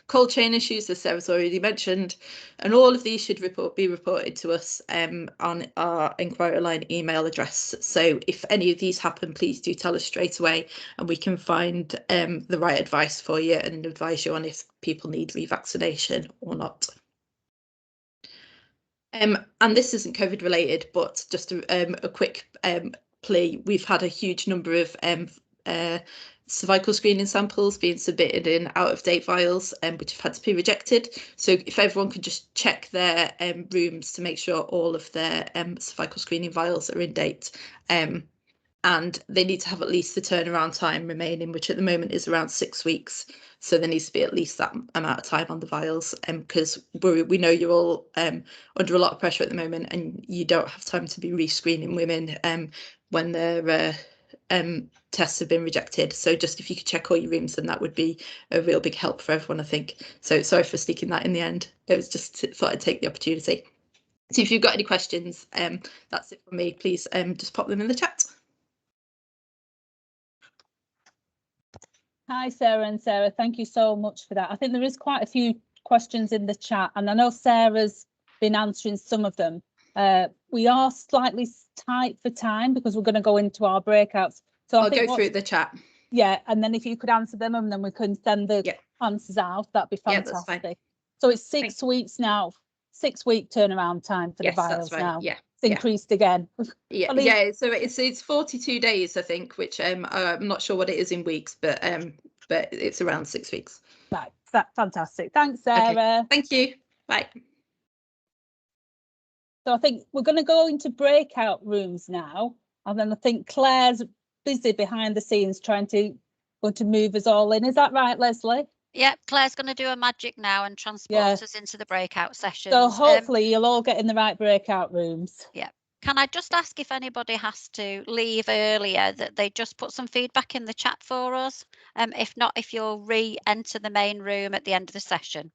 cold chain issues, as Sarah's already mentioned, and all of these should be reported to us on our inquiry line email address. So if any of these happen, please do tell us straight away, and we can find the right advice for you and advise you on if people need revaccination or not. And this isn't COVID related, but just a quick plea. We've had a huge number of cervical screening samples being submitted in out-of-date vials, which have had to be rejected. So if everyone could just check their rooms to make sure all of their cervical screening vials are in date. And they need to have at least the turnaround time remaining, which at the moment is around 6 weeks. So there needs to be at least that amount of time on the vials, because we know you're all under a lot of pressure at the moment, and you don't have time to be rescreening women when their tests have been rejected. So just if you could check all your rooms, then that would be a real big help for everyone, I think. So sorry for sneaking that in the end. It was just thought I'd take the opportunity. So if you've got any questions, that's it from me. Please just pop them in the chat. Hi, Sarah and Sarah. Thank you so much for that. I think there is quite a few questions in the chat, and I know Sarah's been answering some of them. We are slightly tight for time because we're going to go into our breakouts. So I'll go through the chat. Yeah, and then if you could answer them, and then we can send the answers out, that'd be fantastic. Yeah, that's fine. So it's 6 weeks now, 6 week turnaround time for the vials right now. Yeah. It's increased again. Yeah, so it's 42 days, I think, which I'm not sure what it is in weeks, but it's around 6 weeks. Right, fantastic. Thanks, Sarah. Okay. Thank you. Bye. So I think we're going to go into breakout rooms now, and then I think Claire's busy behind the scenes trying to move us all in. Is that right, Leslie? Yeah, Claire's going to do a magic now and transport us into the breakout sessions. So hopefully you'll all get in the right breakout rooms. Yeah. Can I just ask if anybody has to leave earlier, that they just put some feedback in the chat for us? If not, if you'll re-enter the main room at the end of the session.